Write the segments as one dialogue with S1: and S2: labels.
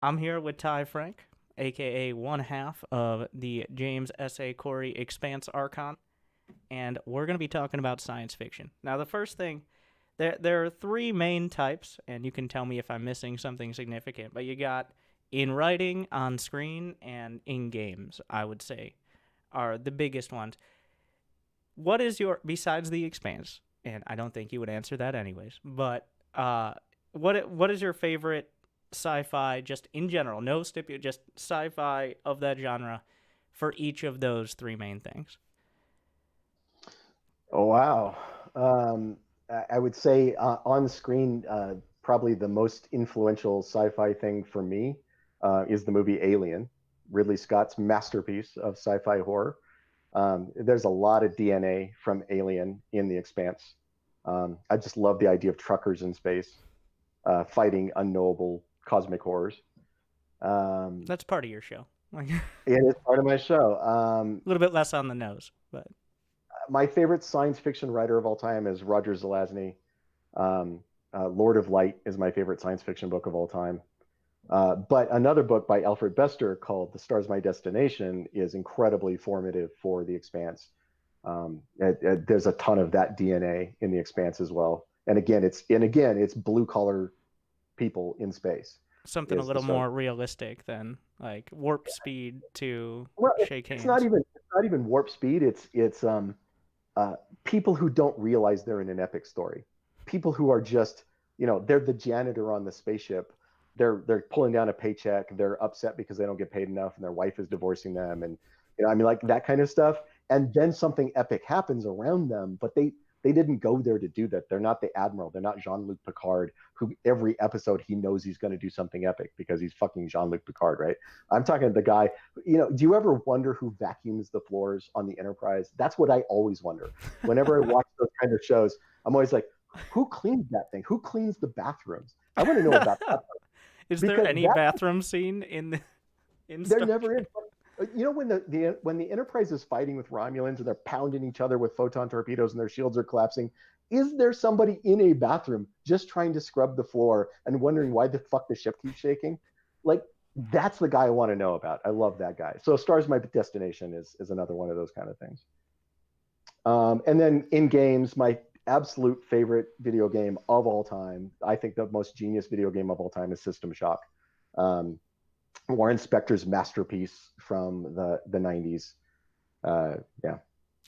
S1: I'm here with Franck, aka one half of the James S.A. Corey Expanse Archon, and we're going to be talking about science fiction. Now, the first thing, there are three main types, and you can tell me if I'm missing something significant, but you got in writing, on screen, and in games, I would say, are the biggest ones. What is your, besides the Expanse, and I don't think you would answer that anyways, but what is your favorite sci-fi just in general, no stipulate, just sci-fi of that genre for each of those three main things?
S2: Oh, wow. I would say on screen, probably the most influential sci-fi thing for me is the movie Alien, Ridley Scott's masterpiece of sci-fi horror. There's a lot of DNA from Alien in The Expanse. I just love the idea of truckers in space fighting unknowable cosmic horrors. Um,
S1: That's part of your show, like a
S2: it is part of my show.
S1: little bit less on the nose, but
S2: My favorite science fiction writer of all time is Roger Zelazny. Um, Lord of Light is my favorite science fiction book of all time. But another book by Alfred Bester called The Stars My Destination is incredibly formative for The Expanse. There's a ton of that DNA in The Expanse as well. And again, it's blue collar people in space
S1: something a
S2: is the
S1: little
S2: start.
S1: more realistic than like warp speed to
S2: Well,
S1: shake
S2: it's not
S1: hands.
S2: even warp speed. It's uh, people who don't realize they're in an epic story. People who are just, they're the janitor on the spaceship. They're pulling down a paycheck. They're upset because they don't get paid enough, and their wife is divorcing them, and I mean, like that kind of stuff. And then something epic happens around them, but they didn't go there to do that. They're not the admiral. They're not Jean-Luc Picard, who every episode he knows he's going to do something epic because he's fucking Jean-Luc Picard, right? I'm talking to the guy. Do you ever wonder who vacuums the floors on the Enterprise? That's what I always wonder. Whenever I watch those kind of shows, I'm always like, who cleans that thing? Who cleans the bathrooms? I want to know about that
S1: Is there
S2: because
S1: any
S2: that
S1: bathroom scene in
S2: there
S1: Star
S2: never is.
S1: Trek?
S2: When the Enterprise is fighting with Romulans and they're pounding each other with photon torpedoes and their shields are collapsing, is there somebody in a bathroom just trying to scrub the floor and wondering why the fuck the ship keeps shaking? Like that's the guy I want to know about. I love that guy. So Stars My Destination is another one of those kind of things. And then in games, my absolute favorite video game of all time, I think the most genius video game of all time is System Shock. Um, Warren Spector's masterpiece from the 90s. Yeah.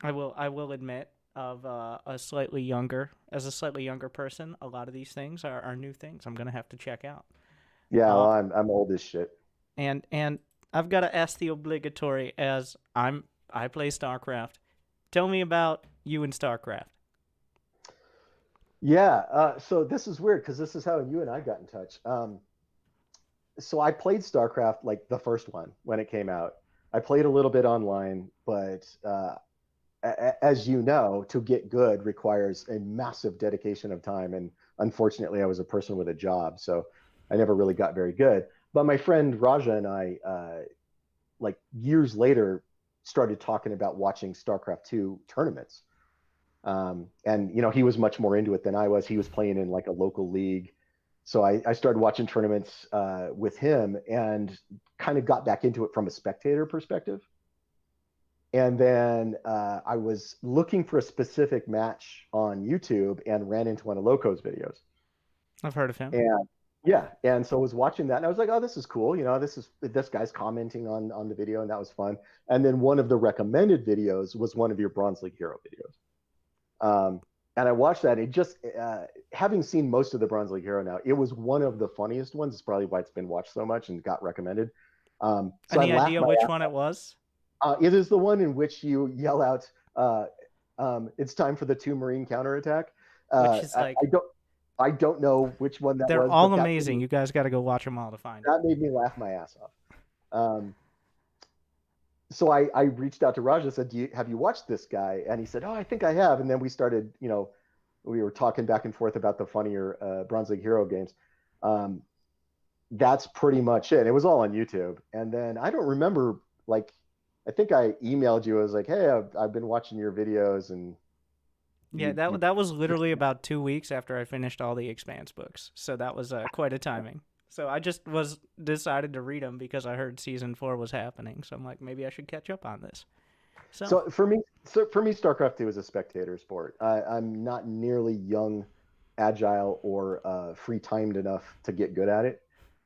S1: I will admit of as a slightly younger person, a lot of these things are new things I'm gonna have to check out.
S2: Yeah, well,
S1: Uh,
S2: I'm old as shit.
S1: and I've got to ask the obligatory as I play Starcraft. Tell me about you in Starcraft.
S2: Yeah, so this is weird because this is how you and I got in touch. So I played StarCraft like the first one when it came out. I played a little bit online, but as you know, to get good requires a massive dedication of time. And unfortunately, I was a person with a job, so I never really got very good. But my friend Raja and I, like years later, started talking about watching StarCraft 2 tournaments. And he was much more into it than I was. He was playing in like a local league, so I started watching tournaments with him and kind of got back into it from a spectator perspective. And then I was looking for a specific match on YouTube and ran into one of Loco's videos.
S1: I've heard of him.
S2: And yeah, and so I was watching that and I was like, oh, this is cool. This guy's commenting on the video and that was fun. And then one of the recommended videos was one of your Bronze League Hero videos. And I watched that. It just, having seen most of the Bronze League Hero now, it was one of the funniest ones. It's probably why it's been watched so much and got recommended. So I
S1: Any
S2: laughed
S1: idea
S2: my
S1: which
S2: ass.
S1: one it was?
S2: It is the one in which you yell out, "It's time for the two Marine counterattack."
S1: Which is
S2: I,
S1: like
S2: I don't, I don't know which one that
S1: they're
S2: was,
S1: all
S2: but
S1: amazing. You guys got to go watch them all to find it.
S2: that made me laugh my ass off. Um, so I reached out to Raj and said, have you watched this guy? And he said, oh, I think I have. And then we started, we were talking back and forth about the funnier Bronze League Hero games. Um, that's pretty much it. It was all on YouTube. And then I don't remember, like, I think I emailed you. I was like, hey, I've been watching your videos and
S1: Yeah,
S2: you
S1: that was literally about 2 weeks after I finished all the Expanse books, so that was quite a timing. So I just decided to read them because I heard season 4 was happening. So I'm like, maybe I should catch up on this. So
S2: So for me, StarCraft 2 is a spectator sport. I'm not nearly young, agile, or free-timed enough to get good at it.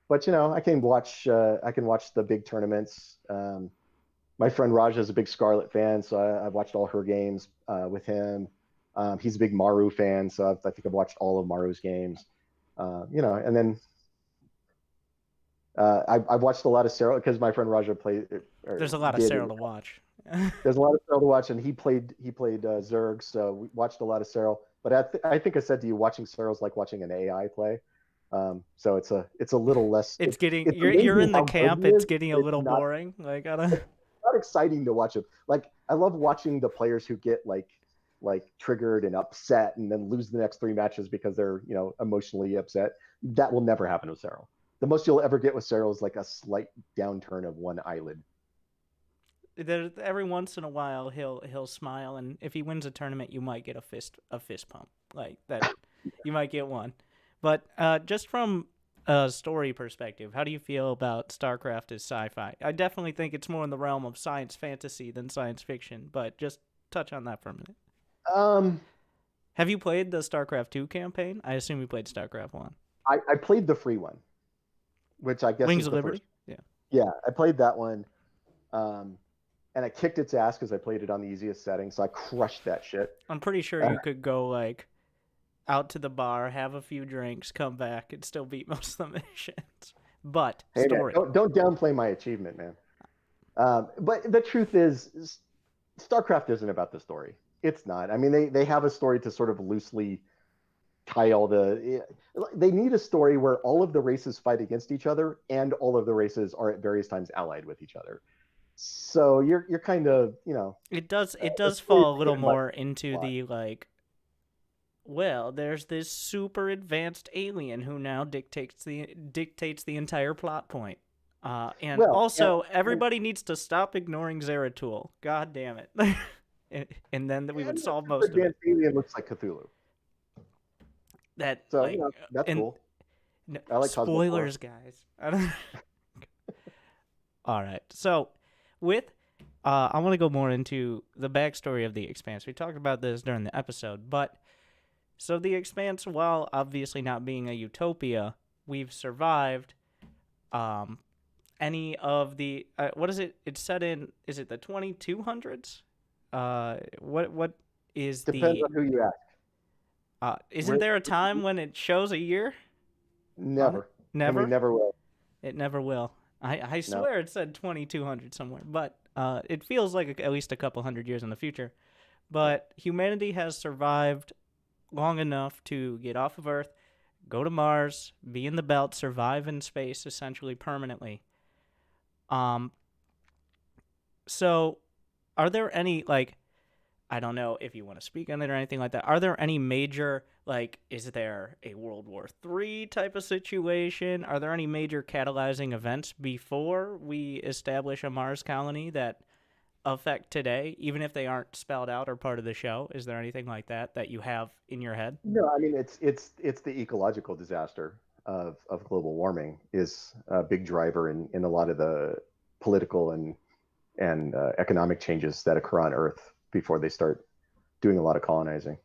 S2: But I can watch the big tournaments. My friend Raja is a big Scarlet fan, so I've watched all her games with him. He's a big Maru fan, so I think I've watched all of Maru's games. And then I've watched a lot of Sarah because my friend Raja played or
S1: there's a lot of
S2: did.
S1: Cyril to watch.
S2: There's a lot of Cyril to watch, and he played Zerg, so we watched a lot of Cyril. But I think I said to you, watching Cyril's like watching an AI play. So it's a little less.
S1: It's getting
S2: It's
S1: you're
S2: amazing
S1: in the
S2: how good
S1: camp.
S2: he
S1: It's
S2: is,
S1: getting a
S2: but it's
S1: little
S2: not
S1: boring. Like I don't.
S2: not exciting to watch him. Like I love watching the players who get like triggered and upset and then lose the next 3 matches because they're emotionally upset. That will never happen with Cyril. The most you'll ever get with Cyril is like a slight downturn of one eyelid.
S1: Every once in a while he'll smile, and if he wins a tournament, you might get a fist pump like that. You might get one, but just from a story perspective, how do you feel about StarCraft as sci-fi? I definitely think it's more in the realm of science fantasy than science fiction, but just touch on that for a minute.
S2: Um,
S1: Have you played the StarCraft 2 campaign? I assume you played StarCraft 1.
S2: I played the free one, which I guess
S1: Wings
S2: is
S1: of
S2: the first.
S1: Liberty? Yeah.
S2: Yeah, I played that one. Um, and I kicked its ass because I played it on the easiest setting, so I crushed that shit.
S1: I'm pretty sure
S2: Uh,
S1: you could go like out to the bar, have a few drinks, come back, and still beat most of the missions. But
S2: hey man,
S1: story.
S2: don't downplay my achievement, man. But the truth is, StarCraft isn't about the story. It's not. I mean, they have a story to sort of loosely tie all the. They need a story where all of the races fight against each other, and all of the races are at various times allied with each other. So you're kind of
S1: It does
S2: a story
S1: fall a little
S2: driven by
S1: more into
S2: plot.
S1: the like, well, there's this super advanced alien who now dictates the entire plot point. And
S2: Well,
S1: also
S2: and,
S1: everybody needs to stop ignoring Zeratul. God damn it. and then we would
S2: and the
S1: solve
S2: super
S1: most of it.
S2: advanced alien looks like Cthulhu.
S1: That
S2: So
S1: like
S2: that's
S1: and
S2: cool.
S1: no,
S2: I like cosmic horror.
S1: spoilers, guys. I don't. All right. So, with I want to go more into the backstory of the Expanse. We talked about this during the episode, but so the Expanse, while obviously not being a utopia, we've survived. Um, any of the what is it? It's set in. Is it the 2200s? What is
S2: Depends
S1: the?
S2: on who you ask.
S1: Isn't
S2: We're
S1: there a time when it shows a year on it?
S2: never, and we
S1: Never.
S2: never will.
S1: It never will. I
S2: No.
S1: swear it said 2200 somewhere, but it feels like at least a couple hundred years in the future.
S2: Yeah.
S1: But humanity has survived long enough to get off of Earth, go to Mars, be in the belt, survive in space essentially permanently. Um, so are there any like I don't know if you want to speak on it or anything like that. Are there any major, like, is there a World War III type of situation? Are there any major catalyzing events before we establish a Mars colony that affect today, even if they aren't spelled out or part of the show? Is there anything like that you have in your head?
S2: No, I mean it's the ecological disaster of global warming is a big driver in a lot of the political and economic changes that occur on Earth before they start doing a lot of colonizing.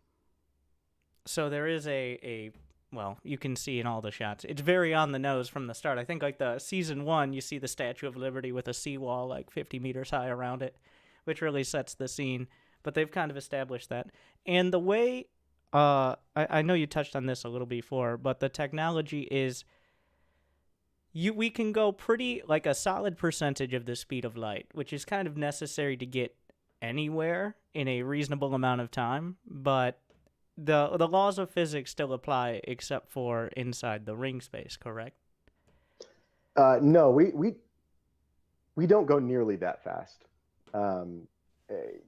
S1: So there is a well, you can see in all the shots. It's very on the nose from the start. I think like the season 1, you see the Statue of Liberty with a seawall like 50 meters high around it, which really sets the scene. But they've kind of established that. And the way I know you touched on this a little before, but the technology is we can go pretty like a solid percentage of the speed of light, which is kind of necessary to get anywhere in a reasonable amount of time, but the laws of physics still apply except for inside the ring space, correct?
S2: No, we don't go nearly that fast. Um, eh,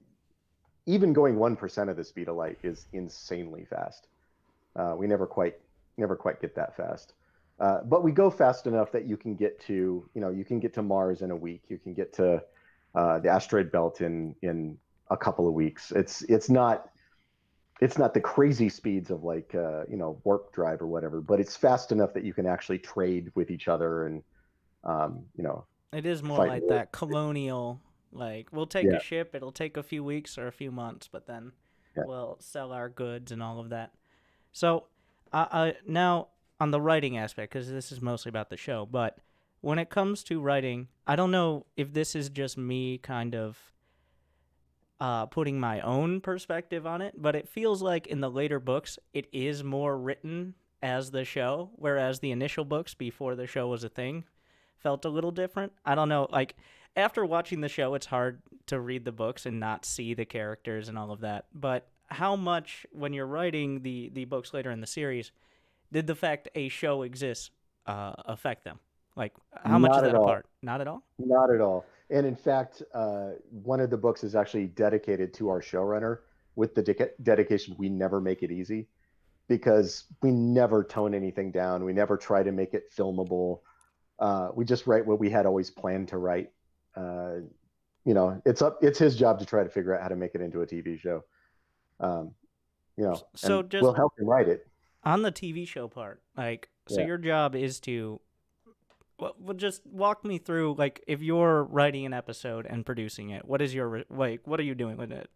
S2: Even going 1% of the speed of light is insanely fast. We never quite get that fast. But we go fast enough that you can get to Mars in a week. You can get to the asteroid belt in a couple of weeks. It's not it's not the crazy speeds of like warp drive or whatever, but it's fast enough that you can actually trade with each other and
S1: It is more
S2: fight
S1: like
S2: war.
S1: that colonial, like, we'll take a
S2: Yeah,
S1: ship, it'll take a few weeks or a few months, but then
S2: yeah.
S1: we'll sell our goods and all of that. So, now on the writing aspect, because this is mostly about the show, but when it comes to writing, I don't know if this is just me kind of putting my own perspective on it, but it feels like in the later books, it is more written as the show, whereas the initial books before the show was a thing felt a little different. I don't know. Like, after watching the show, it's hard to read the books and not see the characters and all of that. But how much, when you're writing the books later in the series, did the fact a show exists affect them? Like, how much is
S2: Not
S1: that
S2: at
S1: a
S2: all.
S1: part? Not at all?
S2: Not at all. And in fact, one of the books is actually dedicated to our showrunner with the dedication, we never make it easy, because we never tone anything down. We never try to make it filmable. We just write what we had always planned to write. Uh, it's his job to try to figure out how to make it into a TV show. Um,
S1: So
S2: and
S1: just
S2: we'll help him write it.
S1: on the TV show part, like, so
S2: Yeah.
S1: your job is to, well, just walk me through, like, if you're writing an episode and producing it, what is your, like, what are you doing with it?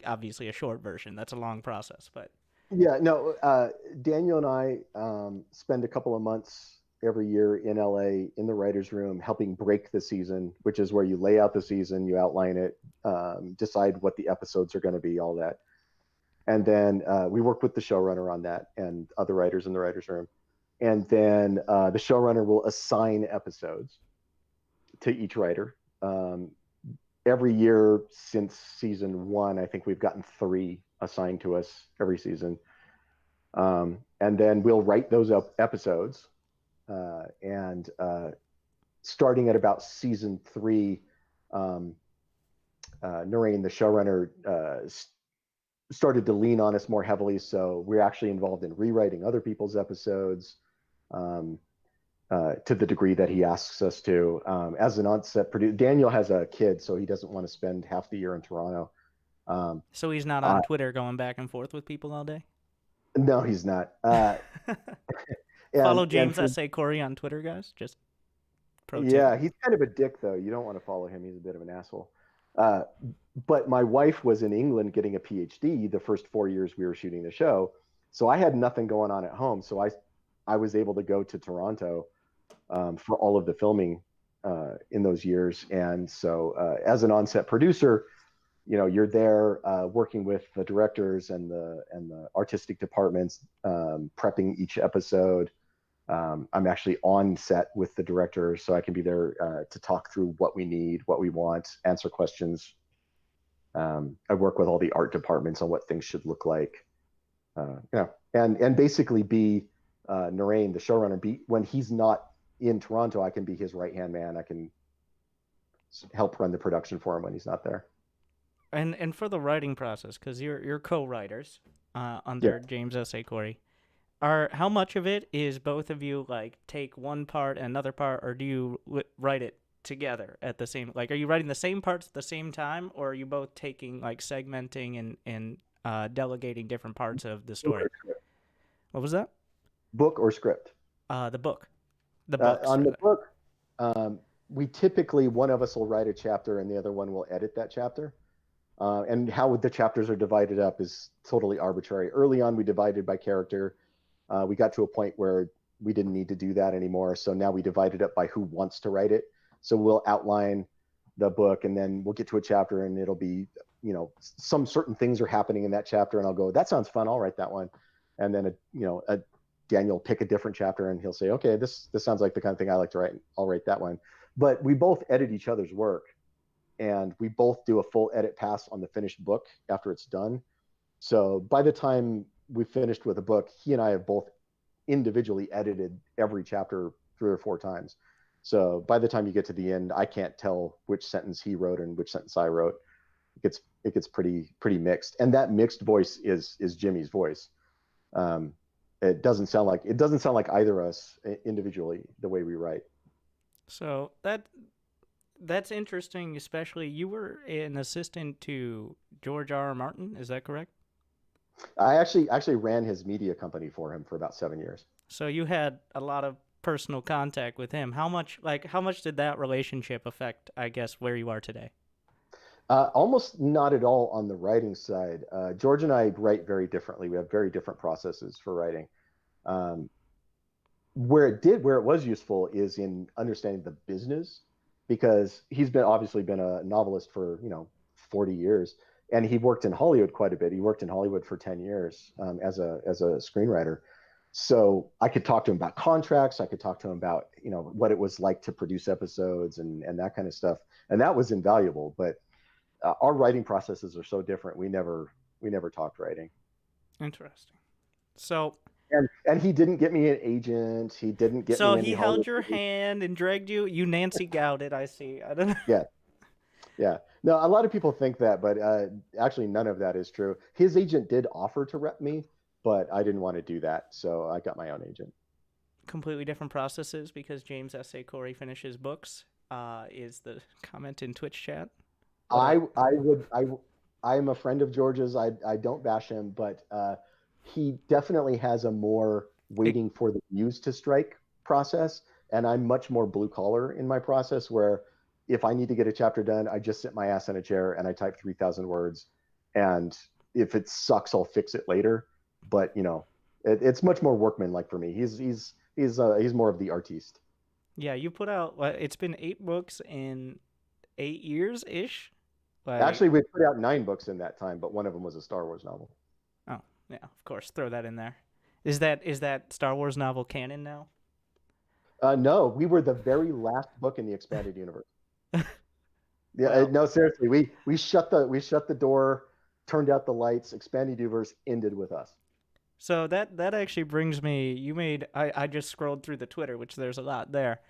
S1: Obviously a short version. That's a long process, but
S2: Yeah, no, Daniel and I spend a couple of months every year in LA in the writer's room helping break the season, which is where you lay out the season, you outline it, decide what the episodes are going to be, all that. And then we work with the showrunner on that and other writers in the writer's room. And then the showrunner will assign episodes to each writer. Every year since season one, I think we've gotten 3 assigned to us every season. And then we'll write those episodes. And starting at about season 3, um, Noreen, the showrunner, started to lean on us more heavily. So we're actually involved in rewriting other people's episodes, um, to the degree that he asks us to. As an onset producer, Daniel has a kid, so he doesn't want to spend half the year in Toronto. Um,
S1: so he's not
S2: uh,
S1: on Twitter going back and forth with people all day.
S2: no, he's not.
S1: Follow
S2: And
S1: James
S2: for
S1: S.A. Corey on Twitter, guys. Just pro tip.
S2: Yeah, he's kind of a dick, though. You don't want to follow him. He's a bit of an asshole. Uh, but my wife was in England getting a PhD the first 4 years we were shooting the show. So I had nothing going on at home. So I was able to go to Toronto for all of the filming in those years. And so as an on-set producer, you're there working with the directors and the artistic departments, prepping each episode. I'm actually on set with the director, so I can be there to talk through what we need, what we want, answer questions. I work with all the art departments on what things should look like. And basically be Narain, the showrunner. Be when he's not in Toronto, I can be his right hand man. I can help run the production for him when he's not there.
S1: And for the writing process, because you're co-writers
S2: Yeah,
S1: under James S.A. Corey, are how much of it is both of you like take one part and another part, or do you write it together at the same? Like, are you writing the same parts at the same time, or are you both taking like segmenting and delegating different parts of the
S2: book
S1: story?
S2: or script.
S1: What was that?
S2: Book or script.
S1: The book, the books
S2: On the
S1: rather.
S2: book, we typically one of us will write a chapter and the other one will edit that chapter. And how the chapters are divided up is totally arbitrary. Early on, we divided by character. We got to a point where we didn't need to do that anymore. So now we divide it up by who wants to write it. So we'll outline the book and then we'll get to a chapter and it'll be, some certain things are happening in that chapter. And I'll go, that sounds fun. I'll write that one. And then, Daniel pick a different chapter and he'll say, okay, this sounds like the kind of thing I like to write. I'll write that one. But we both edit each other's work and we both do a full edit pass on the finished book after it's done. So by the time we finished with a book, he and I have both individually edited every chapter 3 or 4 times. So by the time you get to the end, I can't tell which sentence he wrote and which sentence I wrote. It gets pretty mixed, and that mixed voice is Jimmy's voice. Um, it doesn't sound like either of us individually the way we write.
S1: So that's interesting. Especially, you were an assistant to George R.R. Martin. Is that correct?
S2: I actually ran his media company for him for about 7 years.
S1: So you had a lot of personal contact with him. How much did that relationship affect, I guess, where you are today?
S2: Almost not at all on the writing side. George and I write very differently. We have very different processes for writing. Um, where it was useful is in understanding the business, because he's been obviously been a novelist for 40 years, and he worked in Hollywood quite a bit. He worked in Hollywood for 10 years as a screenwriter. So I could talk to him about contracts. I could talk to him about what it was like to produce episodes and that kind of stuff, and that was invaluable. But our writing processes are so different. We never talked writing.
S1: Interesting. So,
S2: And he didn't get me an agent. He didn't get
S1: so
S2: me any
S1: he held
S2: Hollywood
S1: your
S2: movies.
S1: hand and dragged you. You Nancy Gouded, I see. I don't know.
S2: Yeah, yeah. No, a lot of people think that, but actually none of that is true. His agent did offer to rep me, but I didn't want to do that, so I got my own agent.
S1: Completely different processes because James S.A. Corey finishes books. Is the comment in Twitch chat? What
S2: I
S1: up?
S2: I would I am a friend of George's. I don't bash him, but he definitely has a more
S1: It,
S2: waiting for the muse to strike process, and I'm much more blue collar in my process. Where if I need to get a chapter done, I just sit my ass in a chair and I type 3,000 words, and if it sucks, I'll fix it later. But it's much more workman like for me. He's more of the artiste.
S1: yeah, you put out. It's been 8 books in 8 years ish. Like,
S2: Actually, we put out 9 books in that time, but one of them was a Star Wars novel.
S1: oh yeah, of course, throw that in there. Is that Star Wars novel canon now?
S2: No, we were the very last book in the expanded universe. Yeah,
S1: Well,
S2: no, seriously, we shut the door, turned out the lights. Expanded universe ended with us.
S1: so that actually brings me. You made. I just scrolled through the Twitter, which there's a lot there.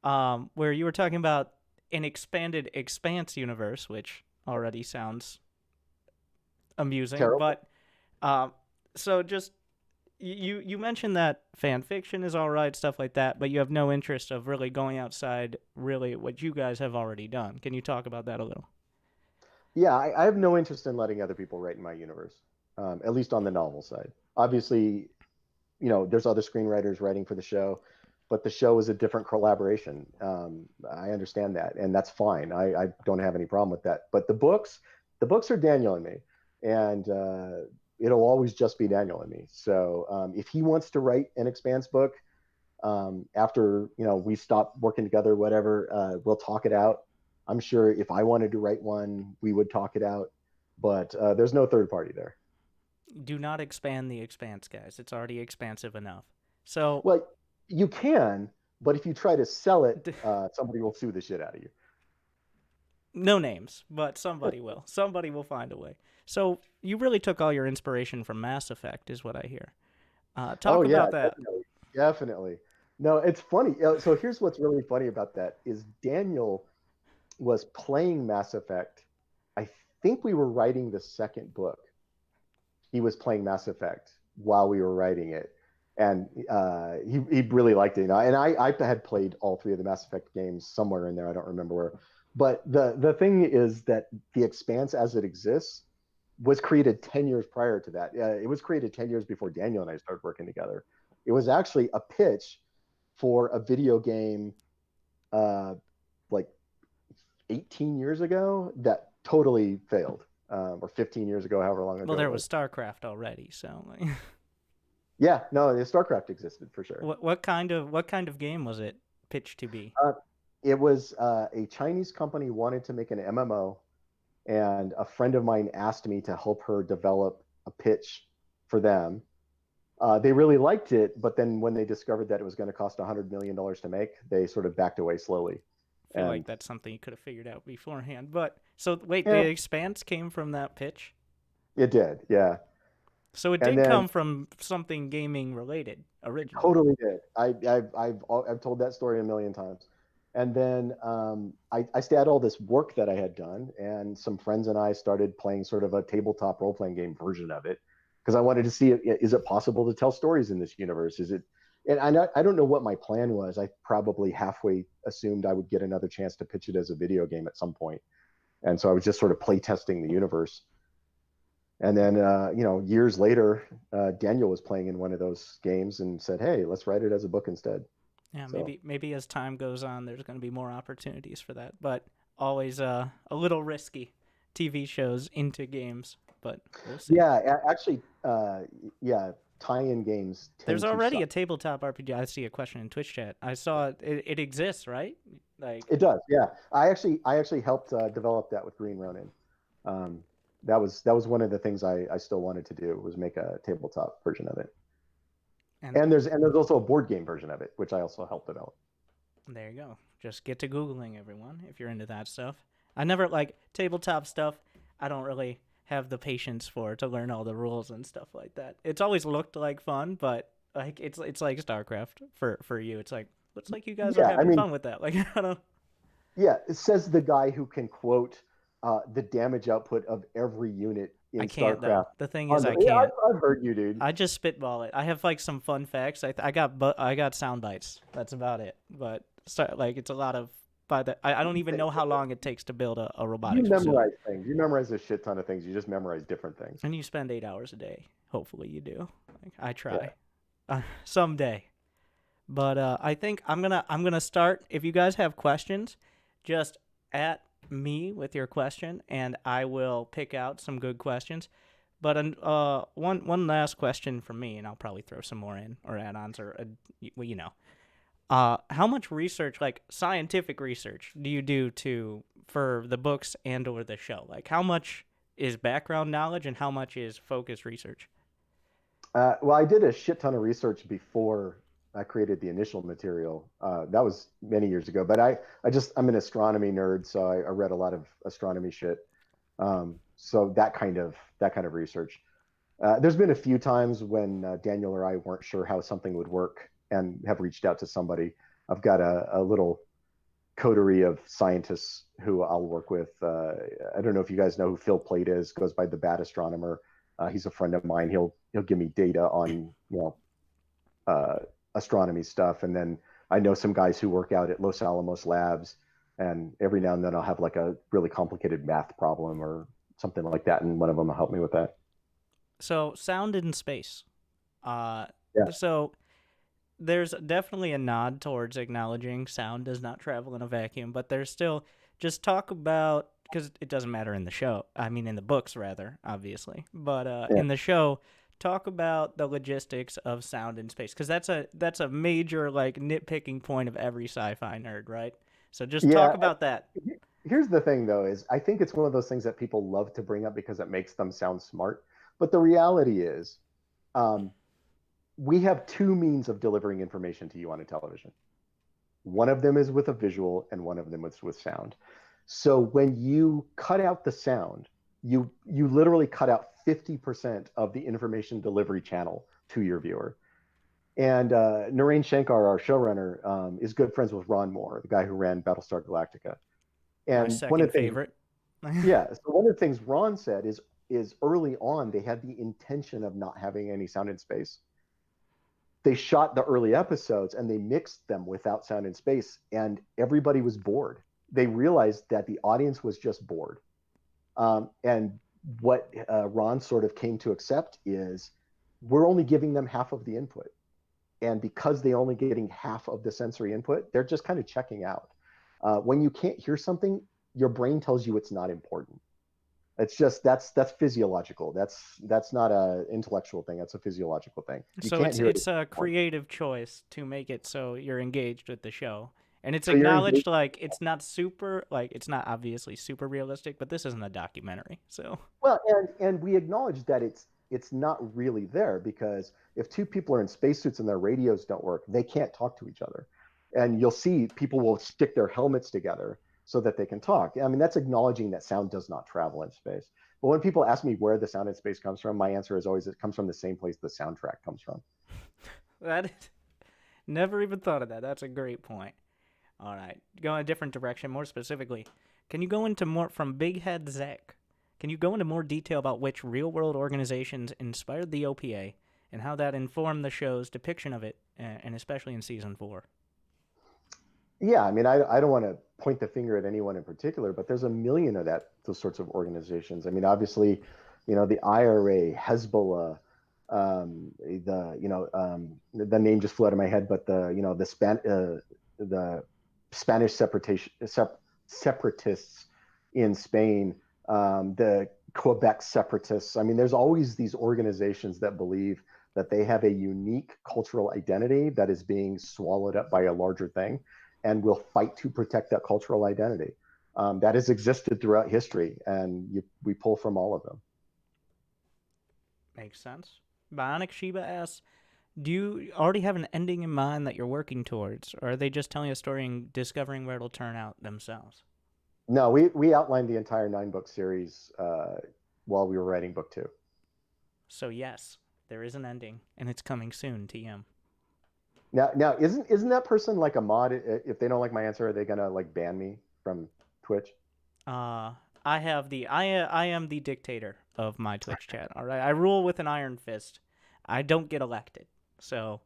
S1: Where you were talking about an expanded Expanse universe, which already sounds amusing.
S2: Terrible.
S1: But so just you mentioned that fan fiction is all right, stuff like that, but you have no interest of really going outside, really what you guys have already done. Can you talk about that a little?
S2: Yeah, I have no interest in letting other people write in my universe, at least on the novel side. Obviously, there's other screenwriters writing for the show, but the show is a different collaboration. I understand that, and that's fine. I don't have any problem with that. But the books are Daniel and me, and it'll always just be Daniel and me. So if he wants to write an Expanse book after we stop working together, whatever, we'll talk it out. I'm sure if I wanted to write one, we would talk it out. But there's no third party there.
S1: Do not expand the Expanse, guys. It's already expansive enough. So,
S2: Well, you can, but if you try to sell it, somebody will sue the shit out of you.
S1: no names, but somebody will. Somebody will find a way. So, you really took all your inspiration from Mass Effect, is what I hear.
S2: Oh
S1: Talk
S2: yeah,
S1: about that.
S2: definitely, definitely. No, it's funny. So here's what's really funny about that is Daniel was playing Mass Effect. I think we were writing the second book. He was playing Mass Effect while we were writing it, and he really liked it. And I had played all three of the Mass Effect games somewhere in there. I don't remember where. But the thing is that the Expanse as it exists was created 10 years prior to that. It was created 10 years before Daniel and I started working together. It was actually a pitch for a video game uh, like 18 years ago that totally failed, or 15 years ago, however long
S1: Well,
S2: ago it
S1: there was
S2: was.
S1: StarCraft already, so
S2: Yeah, no, the StarCraft existed for sure.
S1: what kind of game was it pitched to be?
S2: Uh, it was a Chinese company wanted to make an MMO, and a friend of mine asked me to help her develop a pitch for them. They really liked it, but then when they discovered that it was going to cost $100 million to make, they sort of backed away slowly.
S1: I feel like
S2: And
S1: that's something you could have figured out beforehand. But so wait, the
S2: yeah,
S1: Expanse came from that pitch.
S2: it did, yeah.
S1: So it
S2: And
S1: did
S2: then
S1: come from something gaming related
S2: it
S1: originally.
S2: totally did. I've told that story a million times. And then I still had all this work that I had done, and some friends and I started playing sort of a tabletop role playing game version of it because I wanted to see, is it possible to tell stories in this universe? Is it? And I don't know what my plan was. I probably halfway assumed I would get another chance to pitch it as a video game at some point, and so I was just sort of play testing the universe. And then, years later, Daniel was playing in one of those games and said, "Hey, let's write it as a book instead."
S1: Yeah,
S2: So
S1: maybe as time goes on, there's going to be more opportunities for that, but always a little risky. TV shows into games, but we'll see.
S2: yeah, actually, yeah, tie-in games
S1: There's
S2: tend to
S1: already
S2: suck.
S1: a tabletop RPG. I see a question in Twitch chat. I saw it exists, right? Like,
S2: It does, yeah. I actually helped develop that with Green Ronin. Um, that was one of the things I still wanted to do was make a tabletop version of it.
S1: and
S2: And there's also a board game version of it, which I also helped develop.
S1: there you go. Just get to Googling, everyone, if you're into that stuff. I never like tabletop stuff. I don't really have the patience for to learn all the rules and stuff like that. It's always looked like fun, but like it's like StarCraft for you. It's like looks like you guys are
S2: Yeah, I
S1: having
S2: mean,
S1: fun with that. Like I don't.
S2: yeah, it says the guy who can quote the damage output of every unit
S1: I
S2: in
S1: can't
S2: StarCraft.
S1: though. The thing is,
S2: On the,
S1: I
S2: yeah,
S1: can't.
S2: I've heard you, dude.
S1: I just spitball it. I have like some fun facts. I got sound bites. That's about it. But like it's a lot of I don't even know how long it takes to build a
S2: You
S1: robotics facility.
S2: memorize things. You memorize a shit ton of things. You just memorize different things.
S1: And you spend 8 hours a day. Hopefully you do. Like, I
S2: Yeah.
S1: try. Someday. But I think I'm gonna start. If you guys have questions, just at me with your question, and I will pick out some good questions. But one last question from me, and I'll probably throw some more in or add-ons or well, how much research, like scientific research, do you do to for the books and or the show? Like how much is background knowledge and how much is focused research?
S2: Well, I did a shit ton of research before I created the initial material. That was many years ago. But I'm an astronomy nerd, so I read a lot of astronomy shit. So that kind of research. There's been a few times when Daniel or I weren't sure how something would work and have reached out to somebody. I've got a little coterie of scientists who I'll work with. I don't know if you guys know who Phil Plait is. Goes by the Bad Astronomer. He's a friend of mine. He'll give me data on uh, astronomy stuff, and then I know some guys who work out at Los Alamos Labs, and every now and then I'll have like a really complicated math problem or something like that, and one of them will help me with that.
S1: So sound in space. Uh,
S2: Yeah,
S1: so there's definitely a nod towards acknowledging sound does not travel in a vacuum, but there's still just talk about because it doesn't matter in the show. I mean, in the books rather, obviously, but
S2: yeah,
S1: in the show, talk about the logistics of sound in space because that's a major like nitpicking point of every sci-fi nerd, right? So just talk
S2: yeah.
S1: about that.
S2: Here's the thing, though, is I think it's one of those things that people love to bring up because it makes them sound smart. But the reality is, um, we have two means of delivering information to you on a television. One of them is with a visual, and one of them is with sound. So when you cut out the sound, you literally cut out 50% of the information delivery channel to your viewer. And Narain Shankar, our showrunner, is good friends with Ron Moore, the guy who ran Battlestar Galactica.
S1: My
S2: And one of
S1: second
S2: the things,
S1: favorite.
S2: yeah, so one of the things Ron said is early on they had the intention of not having any sound in space. They shot the early episodes and they mixed them without sound in space, and everybody was bored. They realized that the audience was just bored. And what Ron sort of came to accept is we're only giving them half of the input. And because they're only getting half of the sensory input, they're just kind of checking out. When you can't hear something, your brain tells you it's not important. It's just that's physiological. That's not a intellectual thing. That's a physiological thing. You
S1: So
S2: can't hear it.
S1: it's a creative choice to make it so you're engaged with the show. And it's
S2: So you're
S1: acknowledged
S2: engaged.
S1: like it's not super like it's not obviously super realistic, but this isn't a documentary. So
S2: Well, and we acknowledge that it's not really there because if two people are in spacesuits and their radios don't work, they can't talk to each other. And you'll see people will stick their helmets together so that they can talk. I mean, that's acknowledging that sound does not travel in space. But when people ask me where the sound in space comes from, my answer is always it comes from the same place the soundtrack comes from.
S1: that is never even thought of that. That's a great point. All right. Go in a different direction, more specifically. Can you go into more from Big Head Zach? Can you go into more detail about which real world organizations inspired the OPA and how that informed the show's depiction of it, and especially in season 4?
S2: Yeah, I mean, I don't want to point the finger at anyone in particular, but there's a million of those sorts of organizations. I mean, obviously, the IRA, Hezbollah, the name just flew out of my head, but the Spanish separatists in Spain, the Quebec separatists. I mean, there's always these organizations that believe that they have a unique cultural identity that is being swallowed up by a larger thing, and will fight to protect that cultural identity. That has existed throughout history, and we pull from all of them.
S1: Makes sense. Bionic Sheba asks, do you already have an ending in mind that you're working towards, or are they just telling a story and discovering where it'll turn out themselves?
S2: No, we outlined the entire 9-book series while we were writing book 2.
S1: So yes, there is an ending, and it's coming soon. TM.
S2: Now, isn't that person like a mod? If they don't like my answer, are they gonna like ban me from Twitch?
S1: Uh, I am the dictator of my Twitch chat. All right, I rule with an iron fist. I don't get elected, so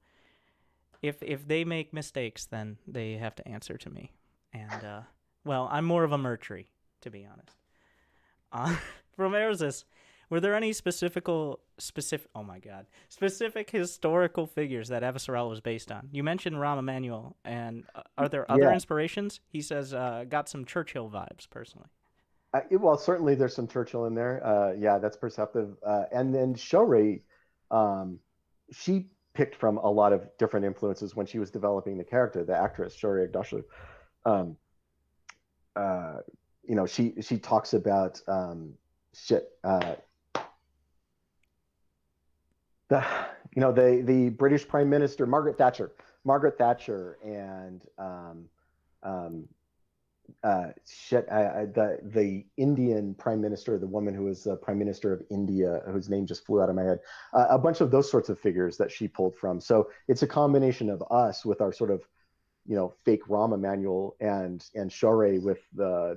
S1: if they make mistakes, then they have to answer to me. And well, I'm more of a mercury, to be honest. From Erzus, were there any specific specific historical figures that Avasarala was based on? You mentioned Rahm Emanuel, and are there other
S2: Yeah.
S1: inspirations? He says got some Churchill vibes personally.
S2: Well, certainly there's some Churchill in there. Yeah, that's perceptive. And then Shorey, um, she picked from a lot of different influences when she was developing the character, the actress Shorey Agdashloo. Um, uh, she talks about shit. The the British Prime Minister Margaret Thatcher, and um, the Indian Prime Minister, the woman who was the Prime Minister of India, whose name just flew out of my head. A bunch of those sorts of figures that she pulled from. So it's a combination of us with our sort of fake Rahm Emanuel, and Shorey with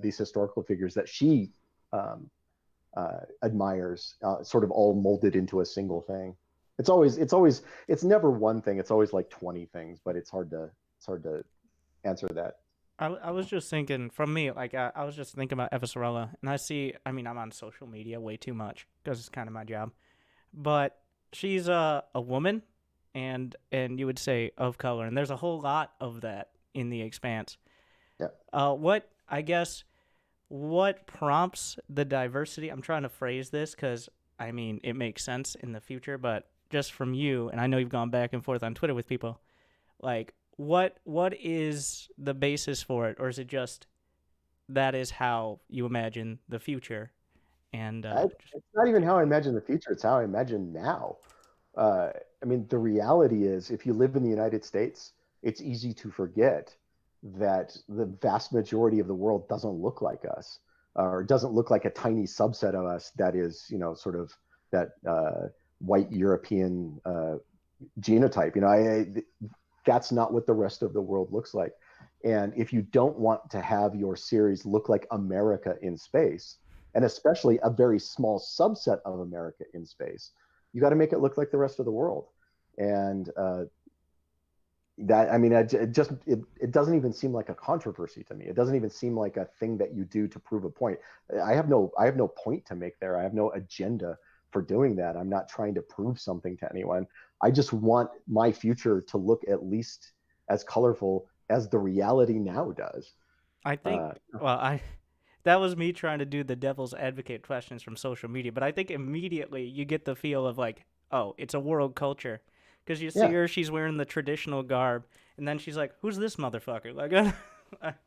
S2: these historical figures that she admires, sort of all molded into a single thing. It's never one thing. It's always like 20 things, but it's hard to answer that.
S1: I was just thinking, from me, like I was just thinking about Eva Sorella, and I mean, I'm on social media way too much because it's kind of my job, but she's a woman, and you would say of color, and there's a whole lot of that in the Expanse.
S2: Yeah.
S1: What I guess what prompts the diversity? I'm trying to phrase this because I mean it makes sense in the future, but just from you, and I know you've gone back and forth on Twitter with people, like what is the basis for it, or is it just that is how you imagine the future? And
S2: It's not even how I imagine the future. It's how I imagine now. I mean, the reality is, if you live in the United States, it's easy to forget that the vast majority of the world doesn't look like us, or doesn't look like a tiny subset of us that is, sort of that white European genotype. That's not what the rest of the world looks like. And if you don't want to have your series look like America in space, and especially a very small subset of America in space, you got to make it look like the rest of the world. And that, I mean, it doesn't even seem like a controversy to me. It doesn't even seem like a thing that you do to prove a point. I have no point to make there. I have no agenda for doing that. I'm not trying to prove something to anyone. I just want my future to look at least as colorful as the reality now does.
S1: I think
S2: Uh,
S1: well I that was me trying to do the devil's advocate questions from social media, but I think immediately you get the feel of like, oh, it's a world culture. Because you see
S2: yeah,
S1: her, she's wearing the traditional garb, and then she's like, who's this motherfucker? Like,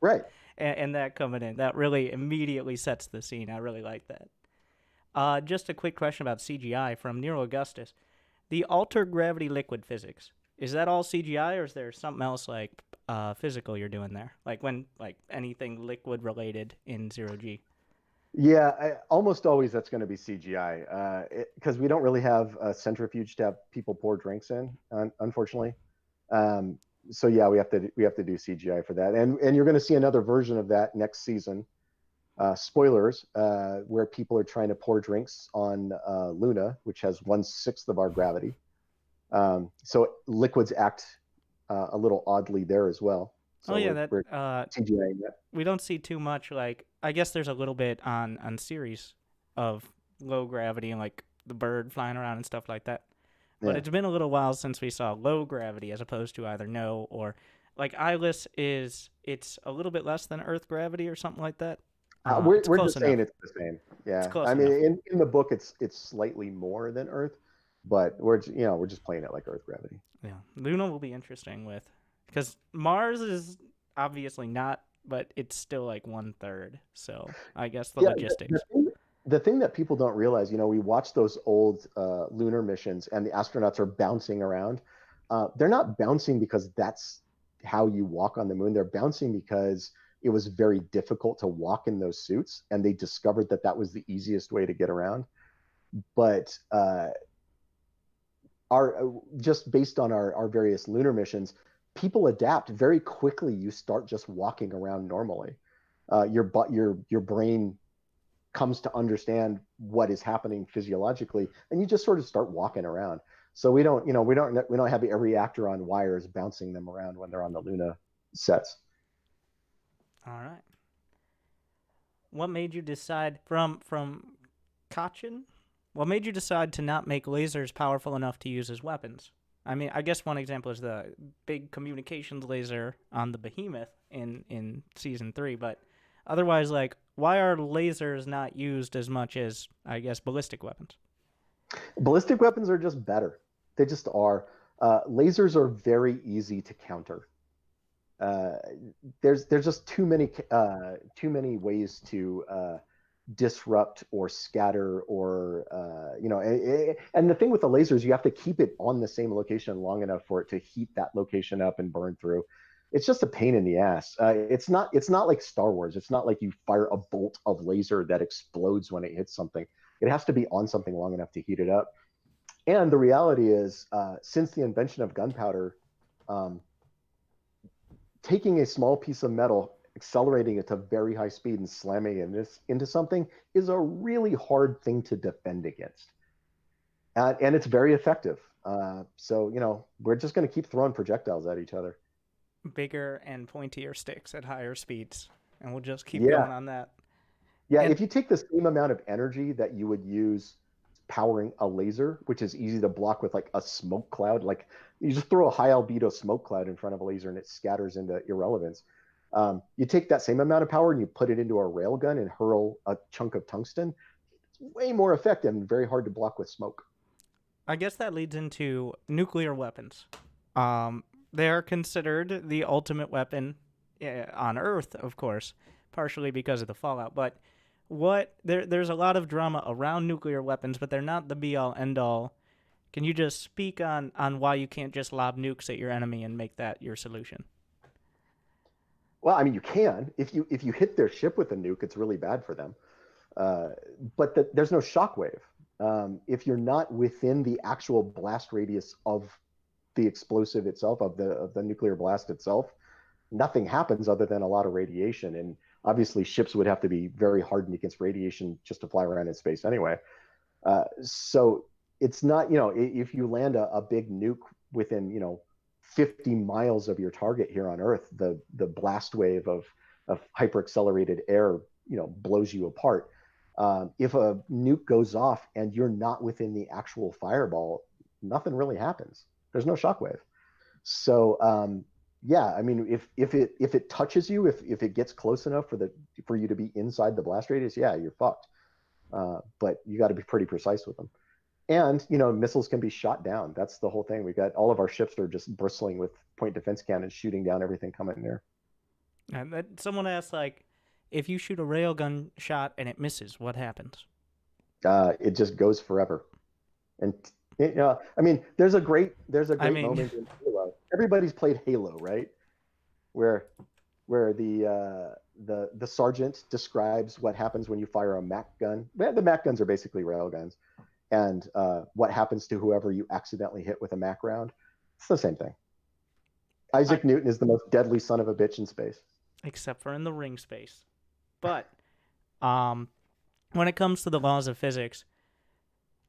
S2: right.
S1: and that coming in, that really immediately sets the scene. I really like that. Just a quick question about CGI from Nero Augustus. The altered gravity liquid physics, is that all CGI, or is there something else like physical you're doing there? Like when like anything liquid related in zero G?
S2: Yeah, almost always that's going to be CGI, because we don't really have a centrifuge to have people pour drinks in, unfortunately. Um, so yeah, we have to do CGI for that, and you're going to see another version of that next season. Spoilers, where people are trying to pour drinks on Luna, which has 1/6 of our gravity. So liquids act a little oddly there as well.
S1: Oh
S2: So
S1: yeah,
S2: we're CGIing that.
S1: we don't see too much. Like I guess there's a little bit on series of low gravity and like the bird flying around and stuff like that. But
S2: Yeah.
S1: it's been a little while since we saw low gravity as opposed to either no or like Eyeless it's a little bit less than Earth gravity or something like that. It's
S2: We're
S1: close
S2: just saying
S1: enough.
S2: it's the same.
S1: It's
S2: Yeah,
S1: close
S2: I mean,
S1: enough.
S2: in the book, it's slightly more than Earth, but we're just playing it like Earth gravity.
S1: Yeah, Luna will be interesting with because Mars is obviously not, but it's still like 1/3. So I guess the
S2: Yeah,
S1: logistics.
S2: the thing that people don't realize, we watch those old lunar missions, and the astronauts are bouncing around. They're not bouncing because that's how you walk on the moon. They're bouncing because it was very difficult to walk in those suits, and they discovered that that was the easiest way to get around. But our just based on our various lunar missions, people adapt very quickly. You start just walking around normally. Your brain comes to understand what is happening physiologically, and you just sort of start walking around. So we don't have every actor on wires bouncing them around when they're on the Luna sets.
S1: All right. What made you decide from Kachin? What made you decide to not make lasers powerful enough to use as weapons? I mean, I guess one example is the big communications laser on the Behemoth in season 3, but otherwise, like, why are lasers not used as much as I guess ballistic weapons?
S2: Ballistic weapons are just better. They just are. Lasers are very easy to counter. Uh, there's just too many ways to disrupt or scatter or and the thing with the lasers, you have to keep it on the same location long enough for it to heat that location up and burn through. It's just a pain in the ass. It's not like Star Wars. It's not like you fire a bolt of laser that explodes when it hits something. It has to be on something long enough to heat it up. And the reality is, since the invention of gunpowder, um, taking a small piece of metal, accelerating it to very high speed, and slamming it into something is a really hard thing to defend against. And it's very effective. So we're just going to keep throwing projectiles at each other.
S1: Bigger and pointier sticks at higher speeds, and we'll just keep
S2: Yeah.
S1: going on that.
S2: Yeah.
S1: And
S2: If you take the same amount of energy that you would use powering a laser, which is easy to block with like a smoke cloud, like you just throw a high albedo smoke cloud in front of a laser and it scatters into irrelevance. You take that same amount of power and you put it into a railgun and hurl a chunk of tungsten. It's way more effective and very hard to block with smoke.
S1: I guess that leads into nuclear weapons. Um, they are considered the ultimate weapon on Earth, of course, partially because of the fallout. But there's a lot of drama around nuclear weapons, but they're not the be all end all. Can you just speak on why you can't just lob nukes at your enemy and make that your solution?
S2: Well, I mean, you can if you hit their ship with a nuke, it's really bad for them. Uh, but there's no shockwave. If you're not within the actual blast radius of the explosive itself, of the nuclear blast itself, nothing happens other than a lot of radiation. And obviously, ships would have to be very hardened against radiation just to fly around in space anyway. So it's not, if you land a big nuke within, 50 miles of your target here on Earth, the blast wave of hyper accelerated air, blows you apart. If a nuke goes off and you're not within the actual fireball, nothing really happens. There's no shockwave. So yeah, I mean, if it touches you, if it gets close enough for you to be inside the blast radius, yeah, you're fucked. But you got to be pretty precise with them. And missiles can be shot down. That's the whole thing. We got all of our ships that are just bristling with point defense cannons, shooting down everything coming near.
S1: And someone asked, like, if you shoot a railgun shot and it misses, what happens?
S2: It just goes forever. And I mean, there's a
S1: I
S2: great
S1: mean,
S2: moment in Halo. Everybody's played Halo, right? Where the sergeant describes what happens when you fire a Mac gun. Well, the Mac guns are basically rail guns, and what happens to whoever you accidentally hit with a Mac round. It's the same thing.
S1: I,
S2: Isaac Newton is the most deadly son of a bitch in space.
S1: except for in the ring space. But um, when it comes to the laws of physics,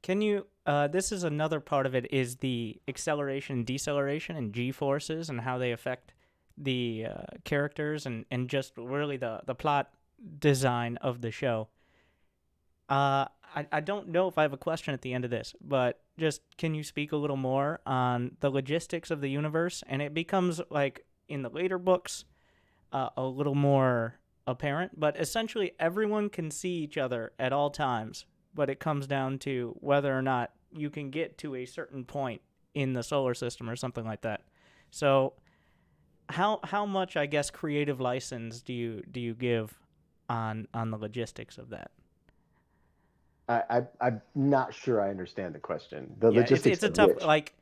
S1: can you? This is another part of it is the acceleration and deceleration and g forces and how they affect the characters and just really the plot design of the show. I don't know if I have a question at the end of this, but just can you speak a little more on the logistics of the universe? And it becomes like in the later books a little more apparent, but essentially everyone can see each other at all times, but it comes down to whether or not you can get to a certain point in the solar system or something like that. So how much, I guess, creative license do you give on the logistics of that?
S2: I'm not sure I understand the question. The
S1: Yeah,
S2: logistics
S1: it's a
S2: of
S1: tough,
S2: which?
S1: like,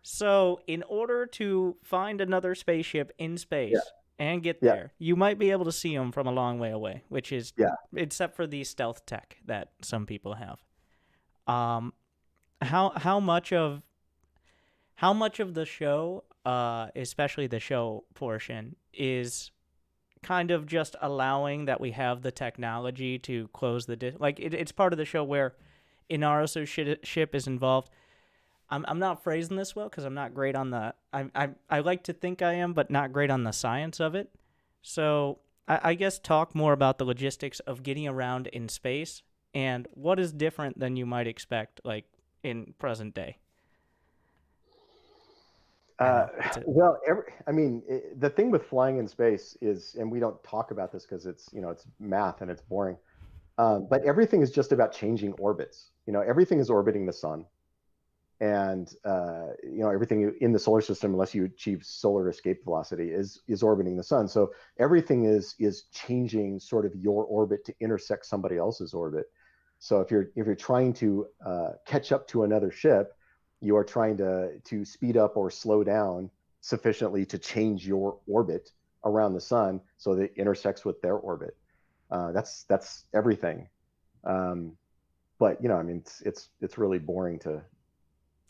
S1: so in order to find another spaceship in
S2: Yeah,
S1: space and get
S2: yeah,
S1: there, you might be able to see them from a long way away, which is
S2: yeah.
S1: except for the stealth tech that some people have. Um, how much of the show, especially the show portion, is kind of just allowing that we have the technology to close like it's part of the show where Inaruso's ship is involved. I'm not phrasing this well because I'm not great on the I like to think I am, but not great on the science of it. So I guess talk more about the logistics of getting around in space and what is different than you might expect, like in present day. I
S2: Uh,
S1: know it's a
S2: well, I mean, the thing with flying in space is, and we don't talk about this because it's, it's math and it's boring. But everything is just about changing orbits. Everything is orbiting the sun, and everything in the solar system, unless you achieve solar escape velocity, is orbiting the sun. So everything is changing sort of your orbit to intersect somebody else's orbit. So if you're trying to catch up to another ship, you are trying to speed up or slow down sufficiently to change your orbit around the sun so that it intersects with their orbit. That's everything. Um, but I mean, it's really boring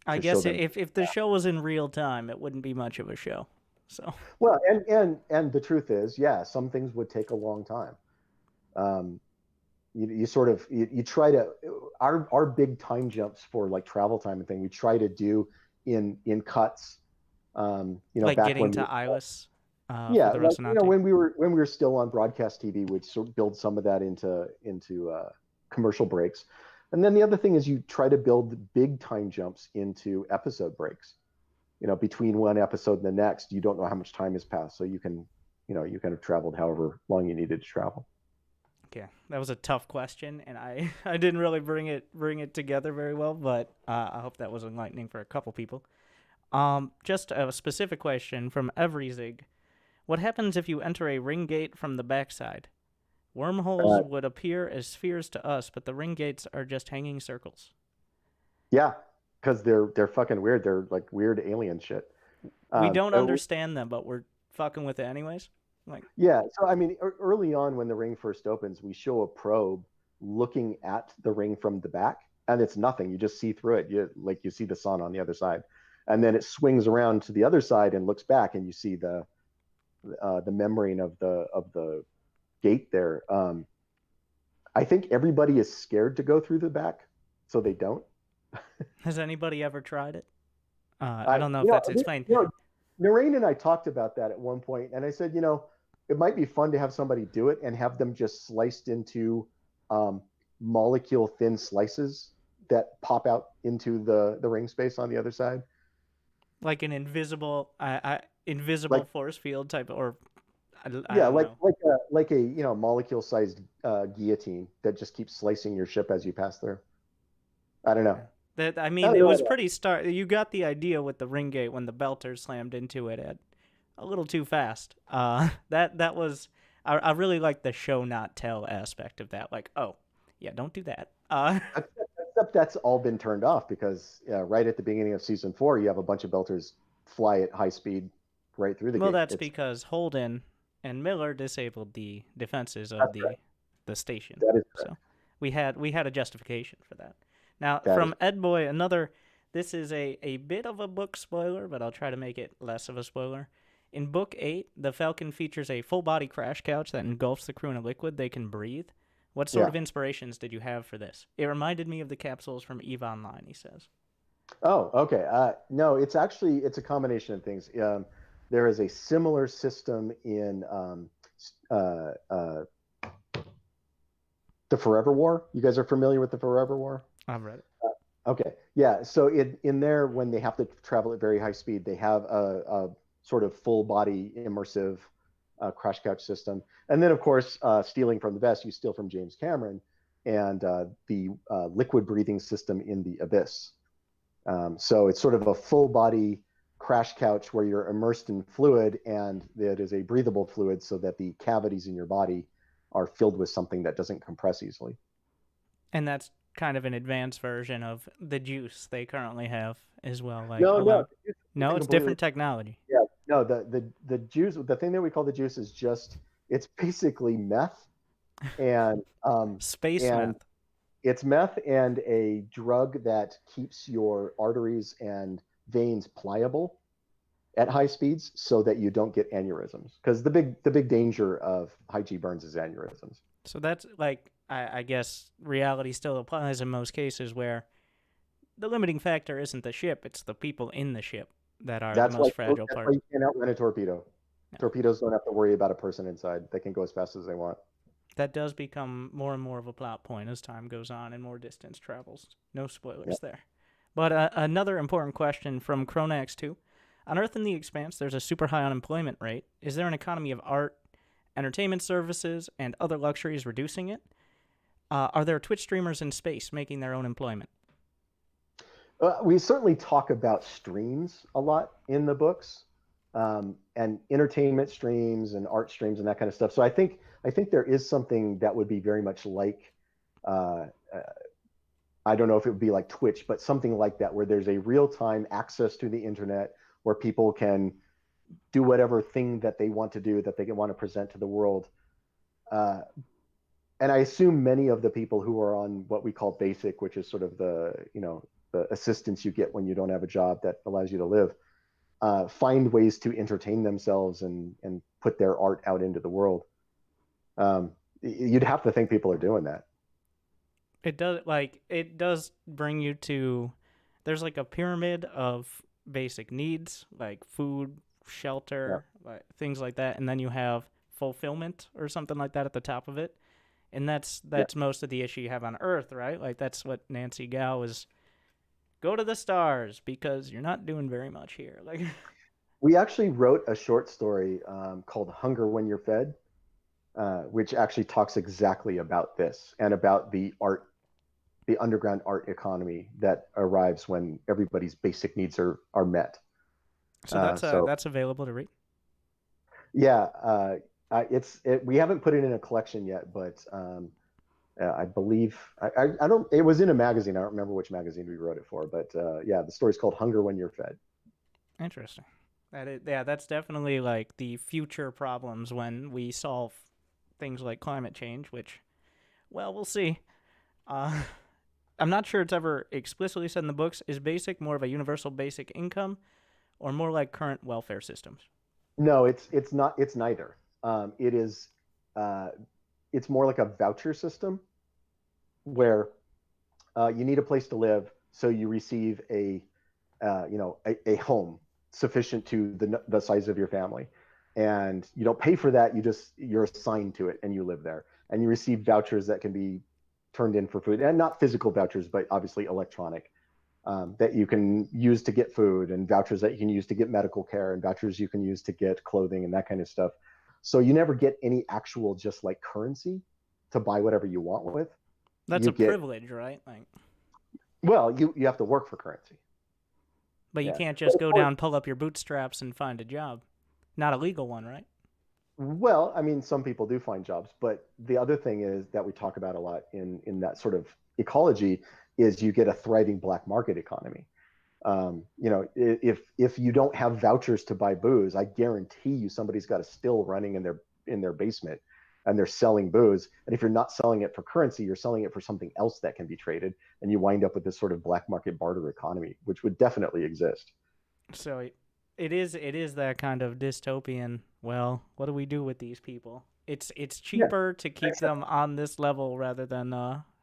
S1: I
S2: to show
S1: guess
S2: them.
S1: if the show was in real time, it wouldn't be much of a show. So
S2: Well, and the truth is, yeah, some things would take a long time. Um, you sort of you try to our big time jumps for like travel time and thing we try to do in cuts.
S1: like
S2: Back
S1: getting
S2: when
S1: to Ilis for
S2: yeah,
S1: the
S2: like
S1: Rocinante.
S2: when we were still on broadcast TV, we'd sort of build some of that into commercial breaks. And then the other thing is you try to build big time jumps into episode breaks. Between one episode and the next, you don't know how much time has passed, so you kind of traveled however long you needed to travel.
S1: Yeah, that was a tough question, and I didn't really bring it together very well, but I hope that was enlightening for a couple people. Just a specific question from Everyzig. What happens if you enter a ring gate from the backside? Wormholes
S2: Uh,
S1: would appear as spheres to us, but the ring gates are just hanging circles.
S2: yeah, because they're fucking weird. They're like weird alien shit.
S1: We don't
S2: Oh,
S1: understand them, but we're fucking with it anyways. Like,
S2: yeah. So I mean, early on when the ring first opens, we show a probe looking at the ring from the back, and it's nothing. You just see through it. You see the sun on the other side, and then it swings around to the other side and looks back, and you see the membrane of the gate there. I think everybody is scared to go through the back, so they don't.
S1: has anybody ever tried it? I
S2: I,
S1: don't know if
S2: you know,
S1: that's explained.
S2: Noreen and I talked about that at one point, and I said, it might be fun to have somebody do it and have them just sliced into um, molecule thin slices that pop out into the ring space on the other side.
S1: Like an invisible
S2: Like,
S1: force field type, or I
S2: yeah,
S1: don't
S2: like
S1: know.
S2: like a molecule sized guillotine that just keeps slicing your ship as you pass through. I don't know.
S1: Yeah. That I
S2: I
S1: mean,
S2: don't
S1: it
S2: know
S1: was
S2: what
S1: pretty start. You got the idea with the ring gate when the belter slammed into it at a little too fast. That was. I really like the show not tell aspect of that. Like, oh, yeah, don't do that.
S2: except that's all been turned off because right at the beginning of season 4, you have a bunch of belters fly at high speed right through the
S1: Well,
S2: gate.
S1: that's
S2: It's
S1: because Holden and Miller disabled the defenses of
S2: That's
S1: the station.
S2: That is correct.
S1: So we had a justification for that. Now,
S2: That is
S1: from Ed Boy, another. This is a bit of a book spoiler, but I'll try to make it less of a spoiler. In Book 8, the Falcon features a full body crash couch that engulfs the crew in a liquid they can breathe. What sort
S2: yeah.
S1: of inspirations did you have for this? It reminded me of the capsules from EVE Online, he says.
S2: Oh, okay. No, it's a combination of things. There is a similar system in uh, uh, the Forever War. You guys are familiar with the Forever War?
S1: I've read it.
S2: Okay, yeah. So in there, when they have to travel at very high speed, they have a sort of full body immersive crash couch system. And then, of course, stealing from the best, you steal from James Cameron and the liquid breathing system in the Abyss. So it's sort of a full body crash couch where you're immersed in fluid, and it is a breathable fluid so that the cavities in your body are filled with something that doesn't compress easily.
S1: And that's kind of an advanced version of the juice they currently have as well. Like
S2: No, no,
S1: allow. No, it's
S2: completely.
S1: different technology.
S2: Yeah, no, the juice, the thing that we call the juice is just it's basically meth and
S1: Space
S2: and
S1: meth.
S2: it's meth and a drug that keeps your arteries and veins pliable at high speeds so that you don't get aneurysms. Because the big danger of high G burns is aneurysms.
S1: So that's like I guess reality still applies in most cases where the limiting factor isn't the ship, it's the people in the ship that are the
S2: That's why
S1: most fragile
S2: that's why
S1: part.
S2: you can't outrun a torpedo.
S1: Yeah.
S2: Torpedoes don't have to worry about a person inside. They can go as fast as they want.
S1: That does become more and more of a plot point as time goes on and more distance travels. No
S2: Yeah.
S1: spoilers there. But another important question from Chronax 2. On Earth in the Expanse, there's a super high unemployment rate. Is there an economy of art, entertainment services, and other luxuries reducing it? Are there Twitch streamers in space making their own employment?
S2: We certainly talk about streams a lot in the books, and entertainment streams and art streams and that kind of stuff. So I think there is something that would be very much like uh, I don't know if it would be like Twitch, but something like that, where there's a real time access to the internet where people can do whatever thing that they want to do that they want to present to the world. Uh, and I assume many of the people who are on what we call basic, which is sort of the assistance you get when you don't have a job that allows you to live, find ways to entertain themselves and put their art out into the world. Um, you'd have to think people are doing that.
S1: It does bring you to there's like a pyramid of basic needs like food,
S2: Yeah,
S1: shelter, like things like that, and then you have fulfillment or something like that at the top of it. And that's
S2: yeah.
S1: that's most of the issue you have on Earth, right? Like that's what Nancy Gow is go to the stars because you're not doing very much here. Like
S2: We actually wrote a short story called "Hunger When You're Fed," which actually talks exactly about this and about the underground art economy that arrives when everybody's basic needs are met.
S1: so
S2: So
S1: that's available to read.
S2: yeah, we haven't put it in a collection yet, but I believe I don't. It was in a magazine. I don't remember which magazine we wrote it for, but yeah, the story's called "Hunger When You're Fed."
S1: Interesting. Yeah, that's definitely like the future problems when we solve things like climate change, which well, we'll see. Uh I'm not sure it's ever explicitly said in the books. Is basic more of a universal basic income or more like current welfare systems?
S2: No, it's not. It's neither. It is. Uh, it's more like a voucher system where you need a place to live, so you receive a home sufficient to the size of your family, and you don't pay for that. You're assigned to it, and you live there, and you receive vouchers that can be turned in for food, and not physical vouchers, but obviously electronic, that you can use to get food, and vouchers that you can use to get medical care, and vouchers you can use to get clothing and that kind of stuff. So you never get any actual just like currency to buy whatever you want with.
S1: That's
S2: You
S1: a
S2: get
S1: privilege, right? Like,
S2: well, you have to work for currency.
S1: but you
S2: Yeah,
S1: can't
S2: but
S1: just
S2: of
S1: go
S2: course,
S1: down, pull up your bootstraps, and find a job. Not a legal one, right?
S2: well, I mean, some people do find jobs, but the other thing is that we talk about a lot in that sort of ecology is you get a thriving black market economy. If you don't have vouchers to buy booze, I guarantee you somebody's got a still running in their basement, and they're selling booze. And if you're not selling it for currency, you're selling it for something else that can be traded, and you wind up with this sort of black market barter economy, which would definitely exist.
S1: So it is that kind of dystopian. Well, what do we do with these people? It's
S2: Yeah,
S1: cheaper to keep
S2: except,
S1: them on this level rather than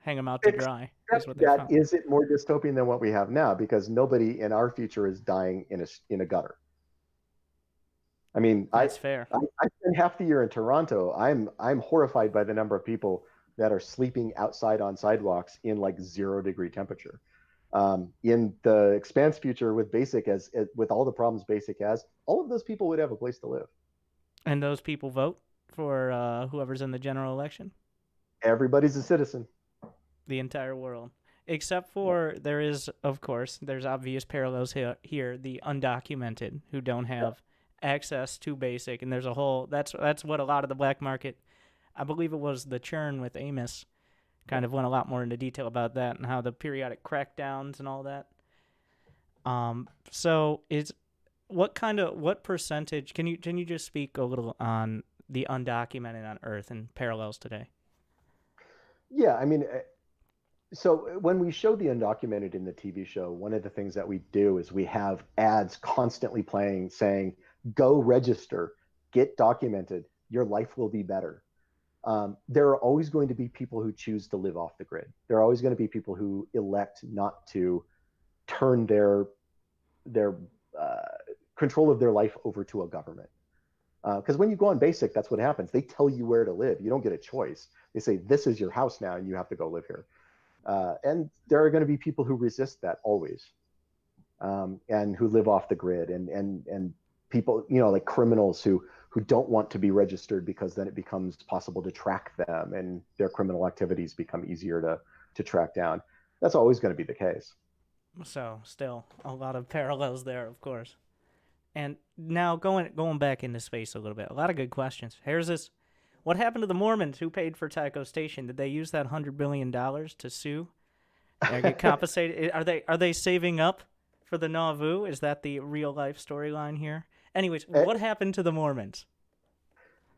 S1: hang them out to
S2: except
S1: dry. Is what they
S2: that
S1: found.
S2: is it more dystopian than what we have now because nobody in our future is dying in a gutter. I mean,
S1: That's fair.
S2: I spend half the year in Toronto. I'm horrified by the number of people that are sleeping outside on sidewalks in like 0 degree temperature. In the Expanse future with basic as with all the problems basic has, all of those people would have a place to live.
S1: And those people vote for whoever's in the general election.
S2: Everybody's a citizen.
S1: The entire world. Except for there is, of course, there's obvious parallels here, the undocumented who don't have access to basic, and there's a whole that's what a lot of the black market, I believe it was the churn with Amos, kind of went a lot more into detail about that and how the periodic crackdowns and all that. So is what percentage can you just speak a little on the undocumented on Earth and parallels today?
S2: Yeah, I mean, so when we show the undocumented in the TV show, one of the things that we do is we have ads constantly playing saying, "Go register, get documented, your life will be better." There are always going to be people who choose to live off the grid. There are always going to be people who elect not to turn their control of their life over to a government. Because when you go on basic, that's what happens. They tell you where to live. You don't get a choice. They say, this is your house now, and you have to go live here. And there are going to be people who resist that always, and who live off the grid, and people, like criminals who don't want to be registered because then it becomes possible to track them, and their criminal activities become easier to track down. That's always going to be the case.
S1: So still a lot of parallels there, of course. And now going back into space a little bit, a lot of good questions. Here's this: what happened to the Mormons who paid for Tycho Station? Did they use that $100 billion to sue and get compensated? Are they saving up for the Nauvoo? Is that the real life storyline here? Anyways, what happened to the Mormons?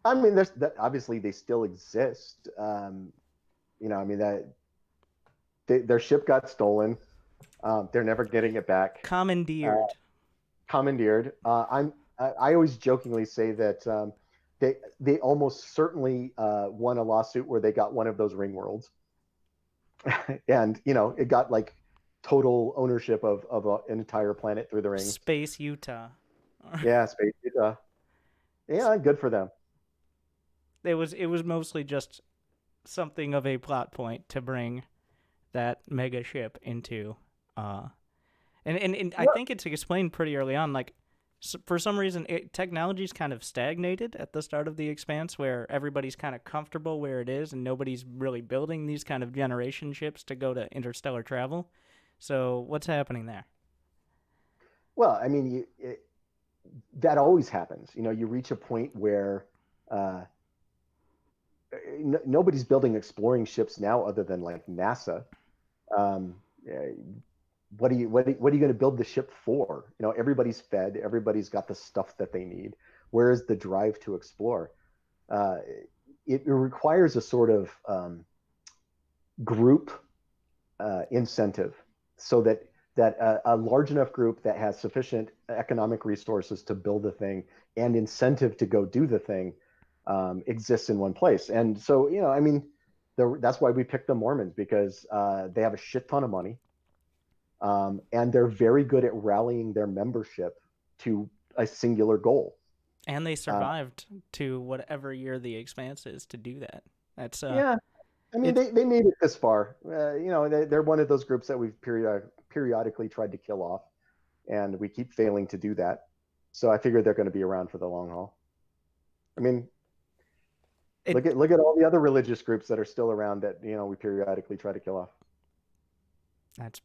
S2: I mean, there's that obviously they still exist. I mean that their ship got stolen. They're never getting it back.
S1: Commandeered.
S2: Commandeered. I always jokingly say that they almost certainly won a lawsuit where they got one of those ring worlds, and it got like total ownership of an entire planet through the rings.
S1: Space Utah.
S2: Yeah, space. Yeah, good for them.
S1: It was mostly just something of a plot point to bring that mega ship into and I think it's explained pretty early on, like for some reason technology's kind of stagnated at the start of the Expanse, where everybody's kind of comfortable where it is and nobody's really building these kind of generation ships to go to interstellar travel. So what's happening there?
S2: Well, I mean, that always happens. You reach a point where uh, nobody's building exploring ships now other than like NASA. Um, what are you going to build the ship for? Everybody's fed, everybody's got the stuff that they need. Where is the drive to explore? Uh, it requires a sort of group incentive, so that a large enough group that has sufficient economic resources to build the thing and incentive to go do the thing exists in one place. And so, I mean, that's why we picked the Mormons, because they have a shit ton of money, and they're very good at rallying their membership to a singular goal.
S1: And they survived to whatever year the Expanse is to do that. That's
S2: Yeah, I mean,
S1: it's
S2: they made it this far. They're one of those groups that we've periodically tried to kill off, and we keep failing to do that. So I figure they're going to be around for the long haul. I mean,
S1: it
S2: look at all the other religious groups that are still around that we periodically try to kill off.
S1: That's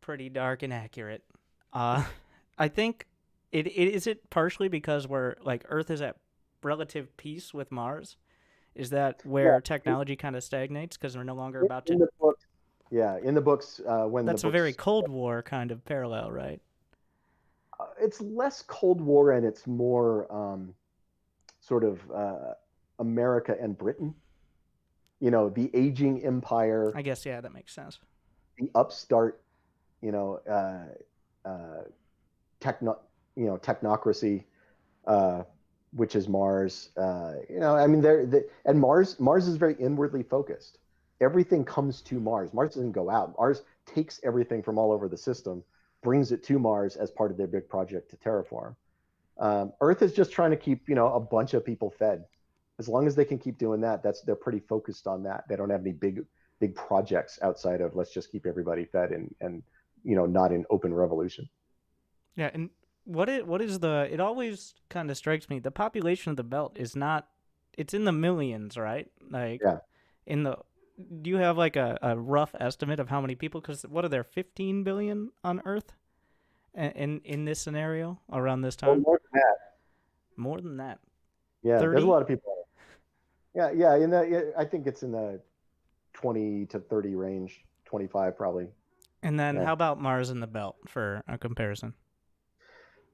S1: pretty dark and accurate. Uh, I think it is it partially because we're like Earth is at relative peace with Mars. Is that
S2: Yeah,
S1: where technology kind of stagnates because we're no longer
S2: in,
S1: about
S2: in
S1: to?
S2: the book, yeah, in the books, when the
S1: That's a very
S2: books,
S1: Cold War kind of parallel, right?
S2: it's less Cold War and it's more sort of America and Britain. The aging empire,
S1: I guess yeah, that makes sense.
S2: the upstart, you know, uh, techno, technocracy, uh, which is Mars. I mean, and Mars is very inwardly focused. Everything comes to Mars. Mars doesn't go out. Mars takes everything from all over the system, brings it to Mars as part of their big project to terraform. Earth is just trying to keep a bunch of people fed. As long as they can keep doing that, they're pretty focused on that. They don't have any big projects outside of let's just keep everybody fed and not in open revolution.
S1: Yeah, and what is the? It always kind of strikes me the population of the belt is not. It's in the millions, right? Like
S2: Yeah.
S1: in the. Do you have like a rough estimate of how many people? Because what are there 15 billion on Earth in this scenario around this
S2: Well,
S1: time?
S2: more than that.
S1: More than that.
S2: Yeah, there's a
S1: 30.
S2: lot of people. Yeah, yeah. I think it's in the 20 to 30 range, 25 probably.
S1: And then
S2: Yeah.
S1: how about Mars and the belt for a comparison?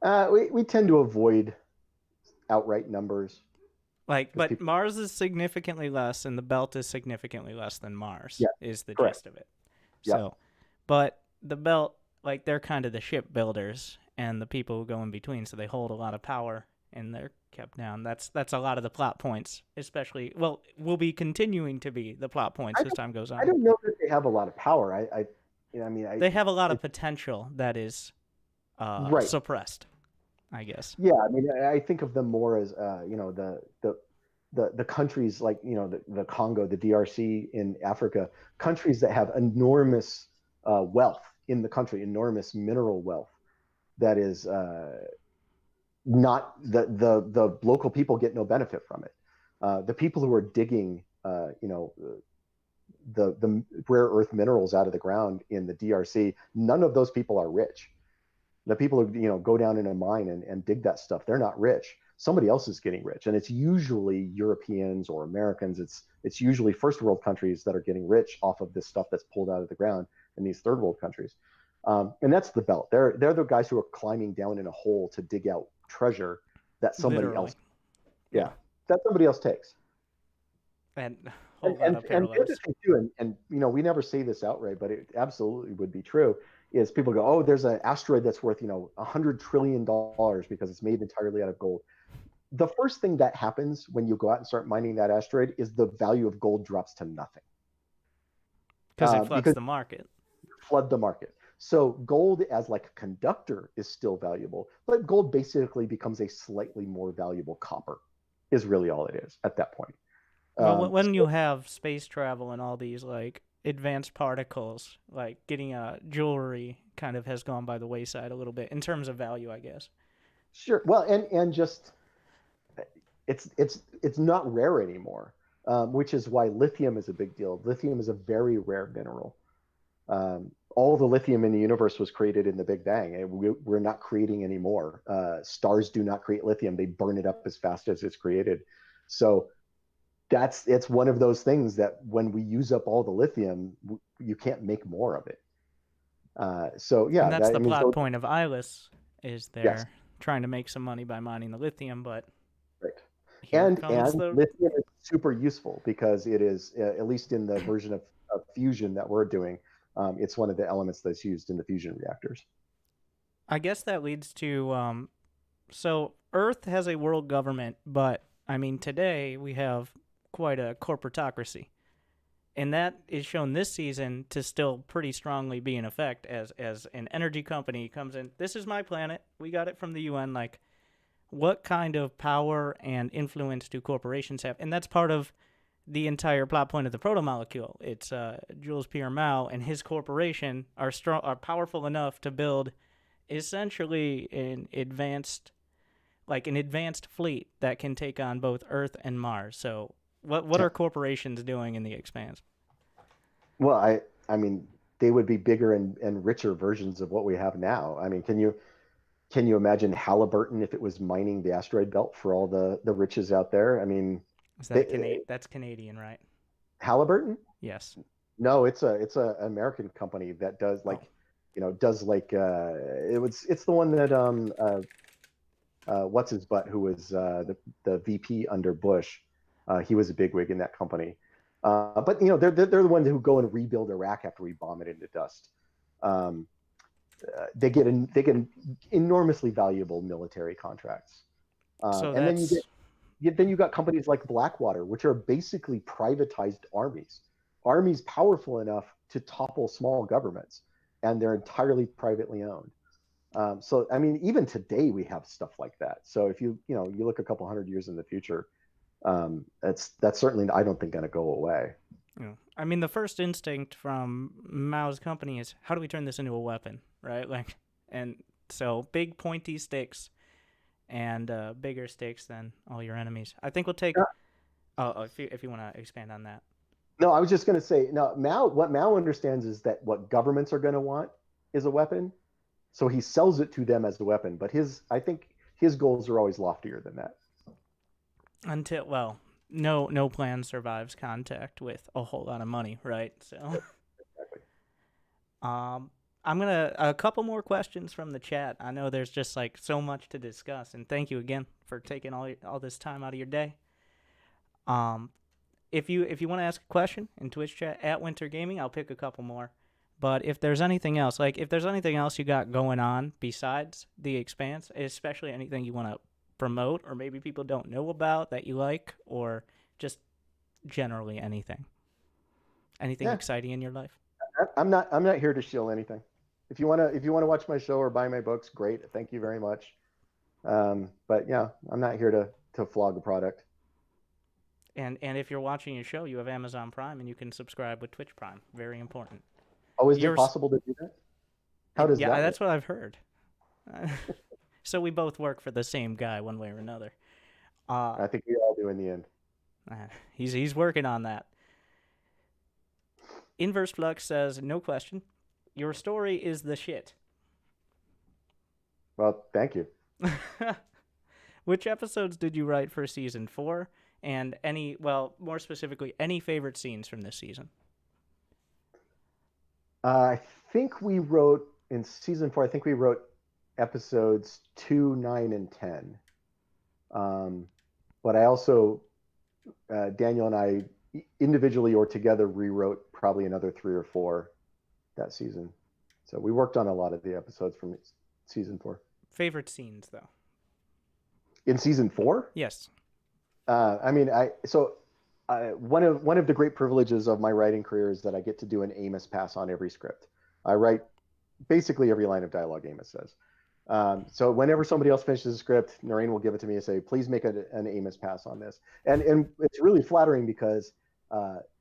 S2: We tend to avoid outright numbers
S1: Like,
S2: because
S1: but
S2: people.
S1: Mars is significantly less, and the belt is significantly less than Mars.
S2: Yeah,
S1: Is the
S2: correct.
S1: gist of it?
S2: Yep.
S1: So, but the belt, like, they're kind of the shipbuilders and the people who go in between, so they hold a lot of power and they're kept down. That's a lot of the plot points, especially. Well, will be continuing to be the plot points
S2: I
S1: as
S2: don't,
S1: time goes
S2: I
S1: on.
S2: don't know that they have a lot of power. I mean,
S1: They have a lot of
S2: it,
S1: potential that is
S2: right.
S1: suppressed, I guess.
S2: Yeah, I mean, I think of them more as, the countries like, the Congo, the DRC in Africa, countries that have enormous wealth in the country, enormous mineral wealth that is not the local people get no benefit from it. The people who are digging, the rare earth minerals out of the ground in the DRC, none of those people are rich. The people who go down in a mine and dig that stuff, they're not rich. Somebody else is getting rich, and it's usually Europeans or Americans. It's usually first world countries that are getting rich off of this stuff that's pulled out of the ground in these third world countries. And that's the belt. They're the guys who are climbing down in a hole to dig out treasure that somebody
S1: Literally.
S2: else,
S1: Yeah.
S2: yeah, that somebody else takes.
S1: And a
S2: And
S1: whole lot
S2: and
S1: of
S2: and the other
S1: parallels.
S2: thing too, and we never say this outright, but it absolutely would be true. Is people go, oh, there's an asteroid that's worth $100 trillion because it's made entirely out of gold. The first thing that happens when you go out and start mining that asteroid is the value of gold drops to nothing
S1: Because it floods
S2: because
S1: the market.
S2: you flood the market. So gold as like a conductor is still valuable, but gold basically becomes a slightly more valuable copper. Is really all it is at that point.
S1: Well, when you
S2: So
S1: have space travel and all these like advanced particles, like getting jewelry kind of has gone by the wayside a little bit in terms of value, I guess.
S2: sure, well, and just it's not rare anymore, which is why lithium is a big deal. Lithium is a very rare mineral. All the lithium in the universe was created in the Big Bang, and we're not creating anymore. Stars do not create lithium; they burn it up as fast as it's created. So it's one of those things that when we use up all the lithium, you can't make more of it. So
S1: And
S2: yeah,
S1: that's the
S2: I mean,
S1: plot
S2: so
S1: point of Eyeless is
S2: yes,
S1: they're trying to make some money by mining the lithium, but
S2: right.
S1: here
S2: And
S1: comes the
S2: lithium is super useful because it is, at least in the version of fusion that we're doing, it's one of the elements that's used in the fusion reactors.
S1: I guess that leads to so Earth has a world government, but I mean today we have quite a corporatocracy. And that is shown this season to still pretty strongly be in effect as an energy company comes in. This is my planet. We got it from the UN. Like, what kind of power and influence do corporations have? And that's part of the entire plot point of the proto molecule. It's Jules Pierre Mao and his corporation are powerful enough to build essentially an advanced fleet that can take on both Earth and Mars. So what
S2: Yeah.
S1: are corporations doing in the Expanse?
S2: Well, I mean, they would be bigger and richer versions of what we have now. I mean, can you imagine Halliburton if it was mining the asteroid belt for all the riches out there? I mean,
S1: Is that
S2: they,
S1: that's Canadian, right?
S2: Halliburton?
S1: Yes.
S2: No, it's a American company that does
S1: Oh,
S2: it's the one that what's his butt, who was the VP under Bush. He was a bigwig in that company. But they're the ones who go and rebuild Iraq after we bomb it into dust. Um, they get enormously valuable military contracts,
S1: so
S2: and then
S1: that's
S2: you got companies like Blackwater, which are basically privatized armies, armies powerful enough to topple small governments, and they're entirely privately owned. So I mean, even today we have stuff like that. So if you look a couple hundred years in the future, That's certainly, I don't think, going to go away.
S1: Yeah. I mean, the first instinct from Mao's company is how do we turn this into a weapon, right? Like, and so big pointy sticks and bigger sticks than all your enemies. I think we'll take.
S2: Yeah.
S1: Oh, if you want to expand on that.
S2: No, I was just going to say, no, what Mao understands is that what governments are going to want is a weapon. So he sells it to them as a weapon. But I think his goals are always loftier than that.
S1: Until well, no plan survives contact with a whole lot of money, right? So,
S2: Exactly.
S1: um, I'm gonna a couple more questions from the chat. I know there's just like so much to discuss, and thank you again for taking all this time out of your day. Um, if you want to ask a question in Twitch chat at Winter Gaming, I'll pick a couple more. But if there's anything else, like if there's anything else you got going on besides the Expanse, especially anything you want to promote or maybe people don't know about that you like, or just generally anything
S2: Yeah,
S1: exciting in your life.
S2: I'm not here to shill anything. If you wanna watch my show or buy my books, great. Thank you very much. But yeah, I'm not here to flog a product.
S1: And if you're watching your show, you have Amazon Prime and you can subscribe with Twitch Prime. Very important.
S2: Oh, is it
S1: Yours,
S2: possible to do that? How does
S1: yeah,
S2: that work?
S1: that's what I've heard. So we both work for the same guy, one way or another. Uh,
S2: I think we all do in the end.
S1: he's working on that. Inverse Flux says, no question. Your story is the shit.
S2: Well, thank you.
S1: Which episodes did you write for season 4? And more specifically, any favorite scenes from this season?
S2: I think we wrote in season 4. I think we wrote episodes 2, 9, and 10. But I also Daniel and I individually or together rewrote probably another 3 or 4 that season. So we worked on a lot of the episodes from season 4.
S1: Favorite scenes, though?
S2: In season 4,
S1: Yes.
S2: I mean, one of the great privileges of my writing career is that I get to do an Amos pass on every script. I write basically every line of dialogue Amos says. So whenever somebody else finishes a script, Noreen will give it to me and say, "Please make an Amos pass on this." And it's really flattering because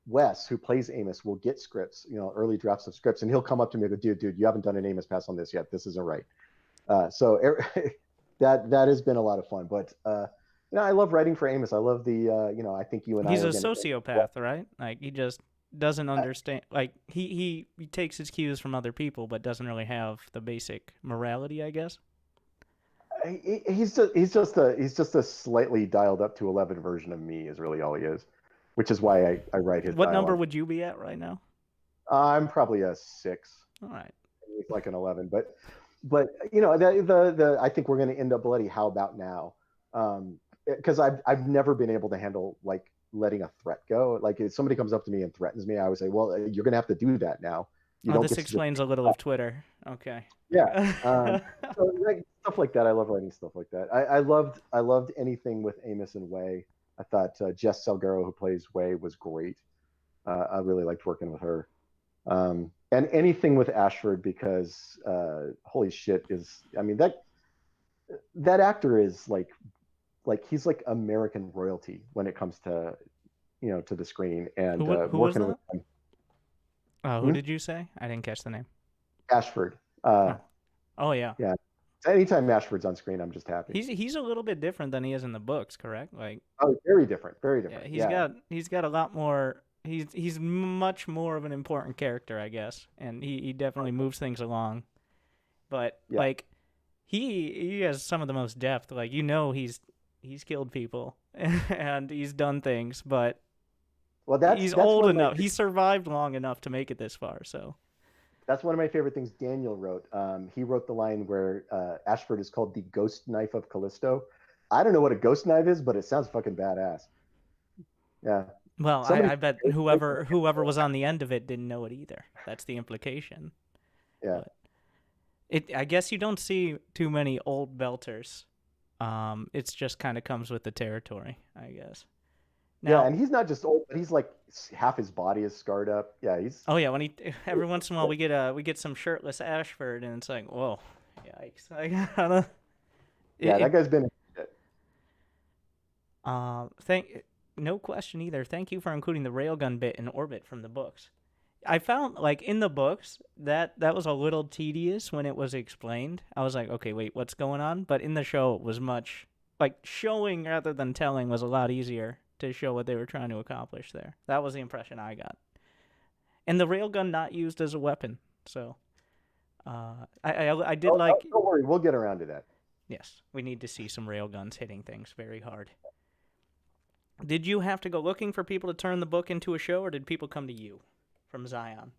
S2: Wes, who plays Amos, will get scripts, early drafts of scripts, and he'll come up to me and go, "Dude, you haven't done an Amos pass on this yet. This isn't right." So that has been a lot of fun. But I love writing for Amos. I love I think you and
S1: He's
S2: I
S1: a
S2: are going to.
S1: sociopath, right? Like, he just doesn't understand. Like, he takes his cues from other people, but doesn't really have the basic morality, I guess.
S2: He's just a slightly dialed up to 11 version of me is really all he is, which is why I write his
S1: What number
S2: dialogue.
S1: would you be at right now?
S2: I'm probably a 6,
S1: All right.
S2: like an 11, but the I think we're going to end up bloody how about now, because I've never been able to handle like letting a threat go. Like if somebody comes up to me and threatens me, I always say, well, you're going to have to do that now. You
S1: Oh,
S2: don't
S1: this
S2: get to just
S1: explains a little of Twitter. Okay.
S2: yeah. So like, stuff like that. I love writing stuff like that. I loved anything with Amos and Way. I thought Jess Salguero, who plays Way, was great. I really liked working with her. And anything with Ashford because holy shit is I mean that actor is like he's like American royalty when it comes to to the screen and
S1: who was
S2: working with
S1: that?
S2: him.
S1: Who did you say? I didn't catch the name.
S2: Ashford.
S1: Oh, oh yeah.
S2: Yeah. Anytime Ashford's on screen, I'm just happy.
S1: He's a little bit different than he is in the books, correct? Like,
S2: Oh, very different. Very
S1: yeah,
S2: different.
S1: he's
S2: Yeah.
S1: got he's got a lot more. He's much more of an important character, I guess, and he definitely moves things along. But
S2: Yeah.
S1: like, he has some of the most depth. Like, he's killed people and he's done things, but
S2: Well,
S1: he's
S2: that's
S1: old
S2: one of my
S1: enough. He survived long enough to make it this far. So
S2: that's one of my favorite things Daniel wrote. He wrote the line where Ashford is called the ghost knife of Callisto. I don't know what a ghost knife is, but it sounds fucking badass. Yeah.
S1: well,
S2: Somebody.
S1: I bet whoever was on the end of it didn't know it either. That's the implication.
S2: Yeah.
S1: But I guess you don't see too many old belters. It's just kind of comes with the territory, I guess.
S2: Yeah,
S1: Now,
S2: and he's not just old, but he's like half his body is scarred up. Yeah, he's
S1: oh yeah, when he every once in a while we get some shirtless Ashford, and it's like, whoa, yikes! I gotta,
S2: yeah,
S1: it
S2: that guy's been.
S1: Thank no question either. Thank you for including the railgun bit in orbit from the books. I found like in the books that was a little tedious when it was explained. I was like, okay, wait, what's going on? But in the show, it was much like showing rather than telling was a lot easier to show what they were trying to accomplish there. That was the impression I got. And the railgun not used as a weapon. So I did like
S2: Don't worry, we'll get around to that.
S1: yes, we need to see some railguns hitting things very hard. Did you have to go looking for people to turn the book into a show, or did people come to you from Zion?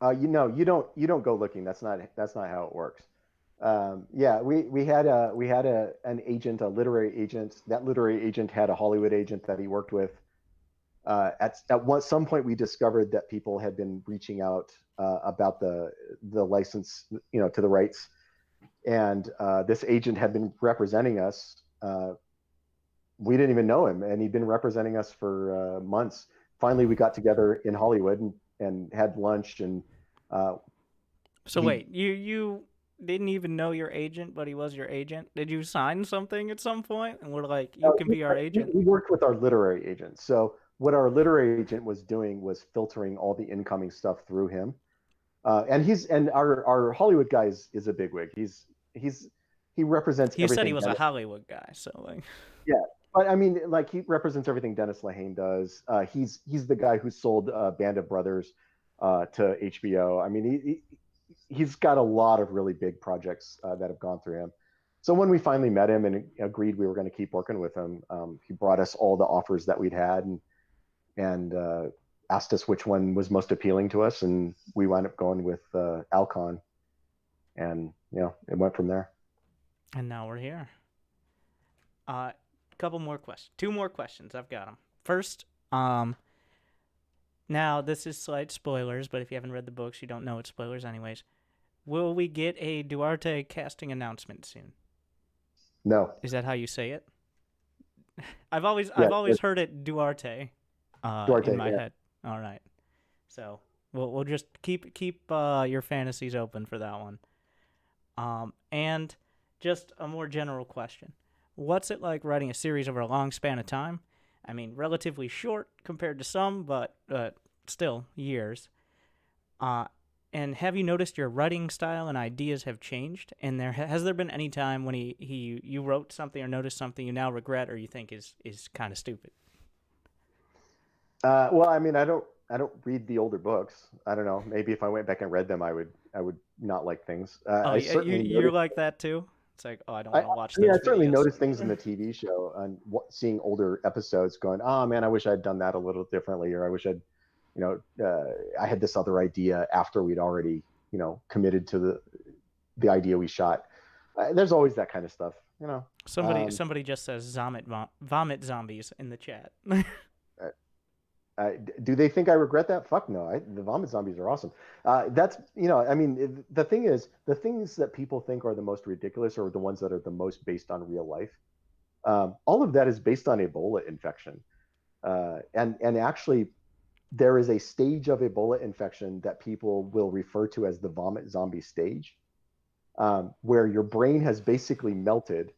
S2: You don't go looking. That's not how it works. Yeah, we had an agent, a literary agent. That literary agent had a Hollywood agent that he worked with. Some point we discovered that people had been reaching out about the license, to the rights, and this agent had been representing us. We didn't even know him, and he'd been representing us for months. Finally, we got together in Hollywood and had lunch, and uh,
S1: So
S2: he
S1: wait, you didn't even know your agent, but he was your agent. Did you sign something at some point, and we're like, you can be our agent?
S2: we worked with our literary agent. So what our literary agent was doing was filtering all the incoming stuff through him. And our Hollywood guy is a bigwig. He's he represents
S1: He said he
S2: everything
S1: was a
S2: Dennis.
S1: Hollywood guy, so like,
S2: Yeah, but I mean, like he represents everything Dennis Lehane does. He's the guy who sold Band of Brothers to HBO. I mean, he's got a lot of really big projects that have gone through him. So when we finally met him and agreed we were going to keep working with him, he brought us all the offers that we'd had and asked us which one was most appealing to us, and we wound up going with Alcon, and it went from there.
S1: and now we're here. Couple more questions, two more questions. I've got them. First, now this is slight spoilers, but if you haven't read the books, you don't know it's spoilers anyways. Will we get a Duarte casting announcement soon?
S2: No,
S1: Is that how you say it?
S2: yeah,
S1: I've always heard it Duarte, in
S2: Duarte,
S1: my
S2: yeah.
S1: head. All right, so we'll just keep your fantasies open for that one. And just a more general question: what's it like writing a series over a long span of time? I mean, relatively short compared to some, but still years. Uh, and have you noticed your writing style and ideas have changed? And has there been any time when you wrote something or noticed something you now regret or you think is kind of stupid?
S2: Well, I mean, I don't read the older books. I don't know. Maybe if I went back and read them, I would not like things.
S1: Oh,
S2: I
S1: yeah,
S2: certainly
S1: you're
S2: noticed.
S1: like that too. It's like, oh, I don't
S2: I,
S1: want
S2: I
S1: to watch
S2: mean, I
S1: those
S2: certainly
S1: videos.
S2: noticed things in the TV show and seeing older episodes, going, "Oh man, I wish I'd done that a little differently," or "I wish I had this other idea after we'd already, committed to the idea we shot." There's always that kind of stuff, you know.
S1: Somebody just says vomit zombies in the chat.
S2: Uh, do they think I regret that? Fuck no. The vomit zombies are awesome. That's I mean, the thing is, the things that people think are the most ridiculous are the ones that are the most based on real life. All of that is based on Ebola infection, and actually, there is a stage of Ebola infection that people will refer to as the vomit zombie stage, where your brain has basically melted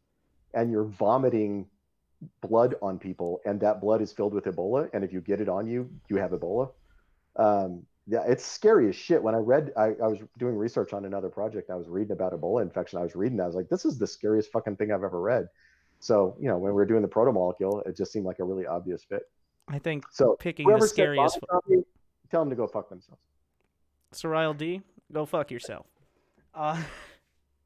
S2: and you're vomiting blood on people, and that blood is filled with Ebola. And if you get it on you, you have Ebola. Yeah, it's scary as shit. When I was doing research on another project. I was reading about Ebola infection. I was reading that. I was like, this is the scariest fucking thing I've ever read. So, when we were doing the proto molecule, it just seemed like a really obvious fit.
S1: I think
S2: So,
S1: picking the
S2: whoever said
S1: scariest.
S2: vomit zombie, tell them to go fuck themselves.
S1: Sorrel D, go fuck yourself. Uh,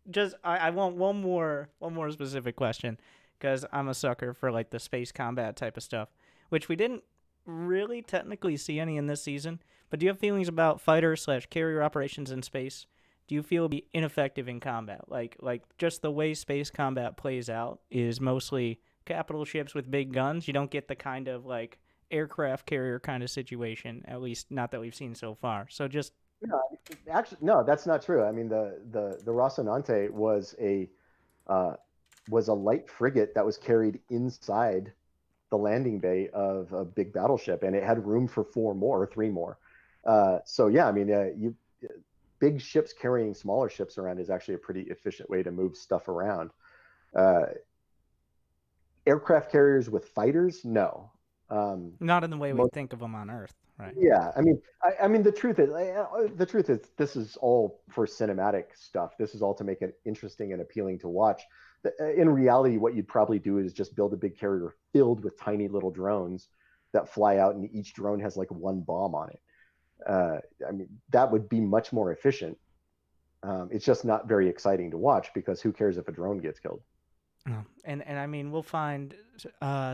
S1: just I want one more specific question because I'm a sucker for like the space combat type of stuff, which we didn't really technically see any in this season. But do you have feelings about fighter/carrier operations in space? Do you feel be ineffective in combat? Like just the way space combat plays out is mostly capital ships with big guns. You don't get the kind of like aircraft carrier kind of situation, at least not that we've seen so far. So just
S2: No, actually, no, that's not true. I mean, the Rocinante uh, was a light frigate that was carried inside the landing bay of a big battleship, and it had room for four more or three more. So yeah, I mean, you big ships carrying smaller ships around is actually a pretty efficient way to move stuff around. Uh, Aircraft carriers with fighters, no. Um,
S1: Not in the way we
S2: most,
S1: think of them on Earth, right?
S2: yeah, I mean, the truth is, this is all for cinematic stuff. This is all to make it interesting and appealing to watch. In reality, what you'd probably do is just build a big carrier filled with tiny little drones that fly out, and each drone has like one bomb on it. Uh, I mean, that would be much more efficient. It's just not very exciting to watch because who cares if a drone gets killed?
S1: And I mean, we'll find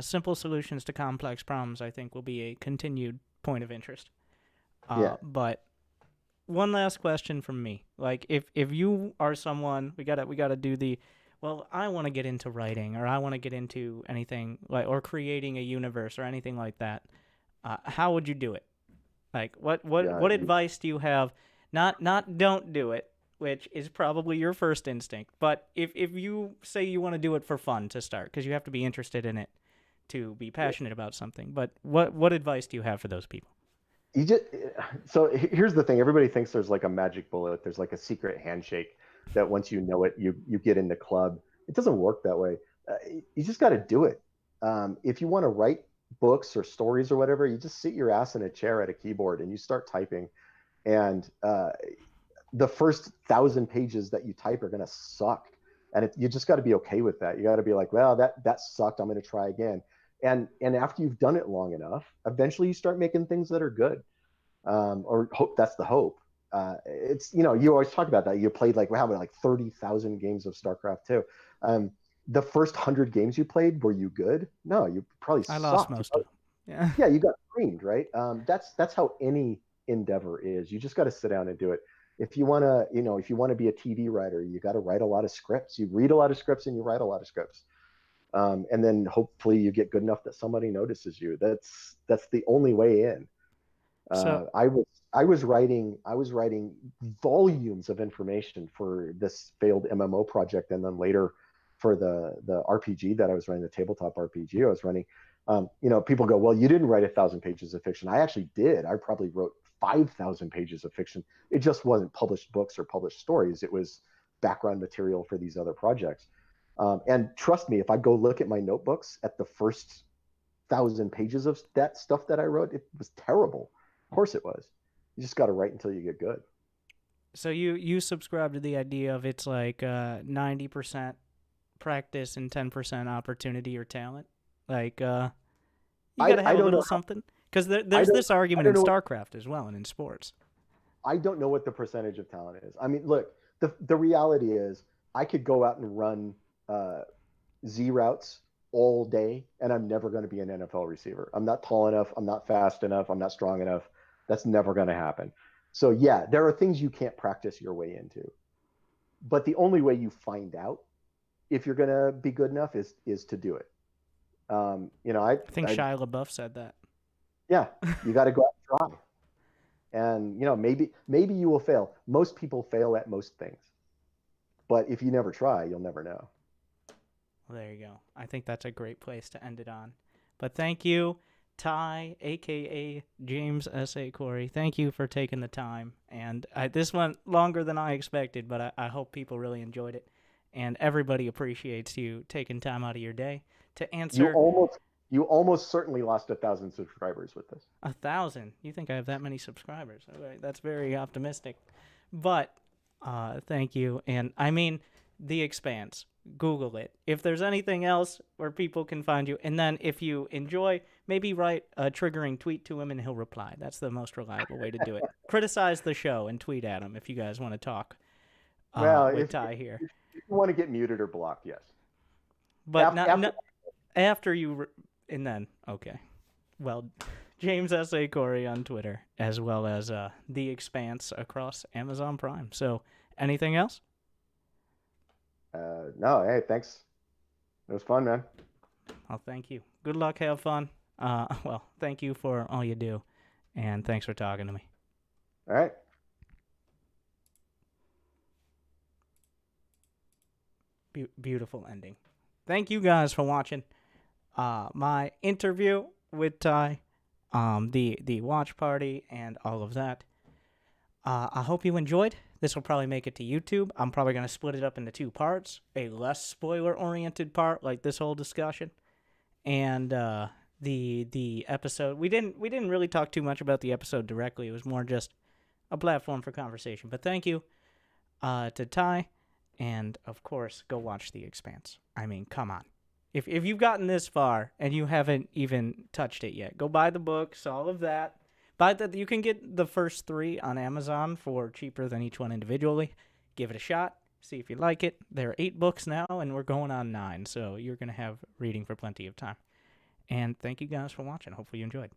S1: simple solutions to complex problems. I think will be a continued point of interest.
S2: Yeah,
S1: But one last question from me. Like, if you are someone, we gotta do the. Well, I want to get into writing, or I want to get into anything like, or creating a universe, or anything like that. How would you do it? Like,
S2: yeah.
S1: what advice do you have? Not don't do it, which is probably your first instinct. But if you say you want to do it for fun to start, because you have to be interested in it to be passionate about something. But what advice do you have for those people?
S2: You just so here's the thing. Everybody thinks there's like a magic bullet. There's like a secret handshake that once you know it, you get in the club. It doesn't work that way. You just got to do it. If you want to write books or stories or whatever, you just sit your ass in a chair at a keyboard and you start typing. And the first 1,000 pages that you type are gonna suck, and you just got to be okay with that. You got to be like, well, that sucked. I'm gonna try again. And after you've done it long enough, eventually you start making things that are good, or hope that's the hope. It's you always talk about that. You played like how many, like 30,000 games of StarCraft too. Um, the first 100 games you played, were you good? No, you probably
S1: I lost
S2: sucked.
S1: most of them. Yeah.
S2: Yeah, you got creamed, right? That's how any endeavor is. You just got to sit down and do it. If you want to be a TV writer, you got to write a lot of scripts. You read a lot of scripts and you write a lot of scripts, and then hopefully you get good enough that somebody notices you. That's the only way in.
S1: So
S2: I was writing volumes of information for this failed MMO project, and then later for the RPG that I was running, the tabletop RPG I was running. People go, well, you didn't write 1,000 pages of fiction. I actually did. I probably wrote 5,000 pages of fiction. It just wasn't published books or published stories. It was background material for these other projects. And trust me, if I go look at my notebooks at the first 1,000 pages of that stuff that I wrote, it was terrible. Of course it was. You just got to write until you get good.
S1: so you subscribe to the idea of it's like 90% practice and 10% opportunity or talent. Like you got to
S2: I
S1: have a
S2: don't
S1: little
S2: know.
S1: something because
S2: I
S1: there's
S2: don't.
S1: this
S2: I
S1: argument
S2: don't
S1: in
S2: know.
S1: StarCraft as well and in sports.
S2: I don't know what the percentage of talent is. I mean, look, the reality is, I could go out and run uh, Z routes all day, and I'm never going to be an NFL receiver. I'm not tall enough. I'm not fast enough. I'm not strong enough. That's never going to happen. So yeah, there are things you can't practice your way into. But the only way you find out if you're going to be good enough is to do it.
S1: I think
S2: I
S1: Shia LaBeouf said that.
S2: yeah, you got to go out and try. And maybe you will fail. Most people fail at most things, but if you never try, you'll never know.
S1: Well, there you go. I think that's a great place to end it on. But thank you, Ty, aka James S.A. Corey. Thank you for taking the time. And this went longer than I expected, but I hope people really enjoyed it. And everybody appreciates you taking time out of your day to
S2: You
S1: answer
S2: almost you almost certainly lost 1,000 subscribers with this.
S1: 1,000. You think I have that many subscribers? Okay, that's very optimistic. But thank you. And I mean, The Expanse. Google it. If there's anything else where people can find you, and then if you enjoy, maybe write a triggering tweet to him and he'll reply. That's the most reliable way to do it. Criticize the show and tweet at him if you guys want to talk
S2: Well,
S1: with Ty here.
S2: if you want to get muted or blocked, yes.
S1: But
S2: After
S1: not after you, and then, okay. Well, James S.A. Corey on Twitter, as well as The Expanse across Amazon Prime. So, anything else?
S2: no, hey, thanks. It was fun, man.
S1: Well, thank you. Good luck. Have fun. Well, thank you for all you do, and thanks for talking to me.
S2: All right.
S1: Beautiful ending. Thank you guys for watching my interview with Ty, the watch party, and all of that. I hope you enjoyed. This will probably make it to YouTube. I'm probably going to split it up into two parts. A less spoiler-oriented part, like this whole discussion, and the episode. We didn't really talk too much about the episode directly. It was more just a platform for conversation. But thank you to Ty, and of course, go watch The Expanse. I mean, come on. If you've gotten this far and you haven't even touched it yet, go buy the books, all of that. You can get the first 3 on Amazon for cheaper than each one individually. Give it a shot. See if you like it. There are 8 books now, and we're going on 9, so you're going to have reading for plenty of time. And thank you guys for watching. Hopefully you enjoyed.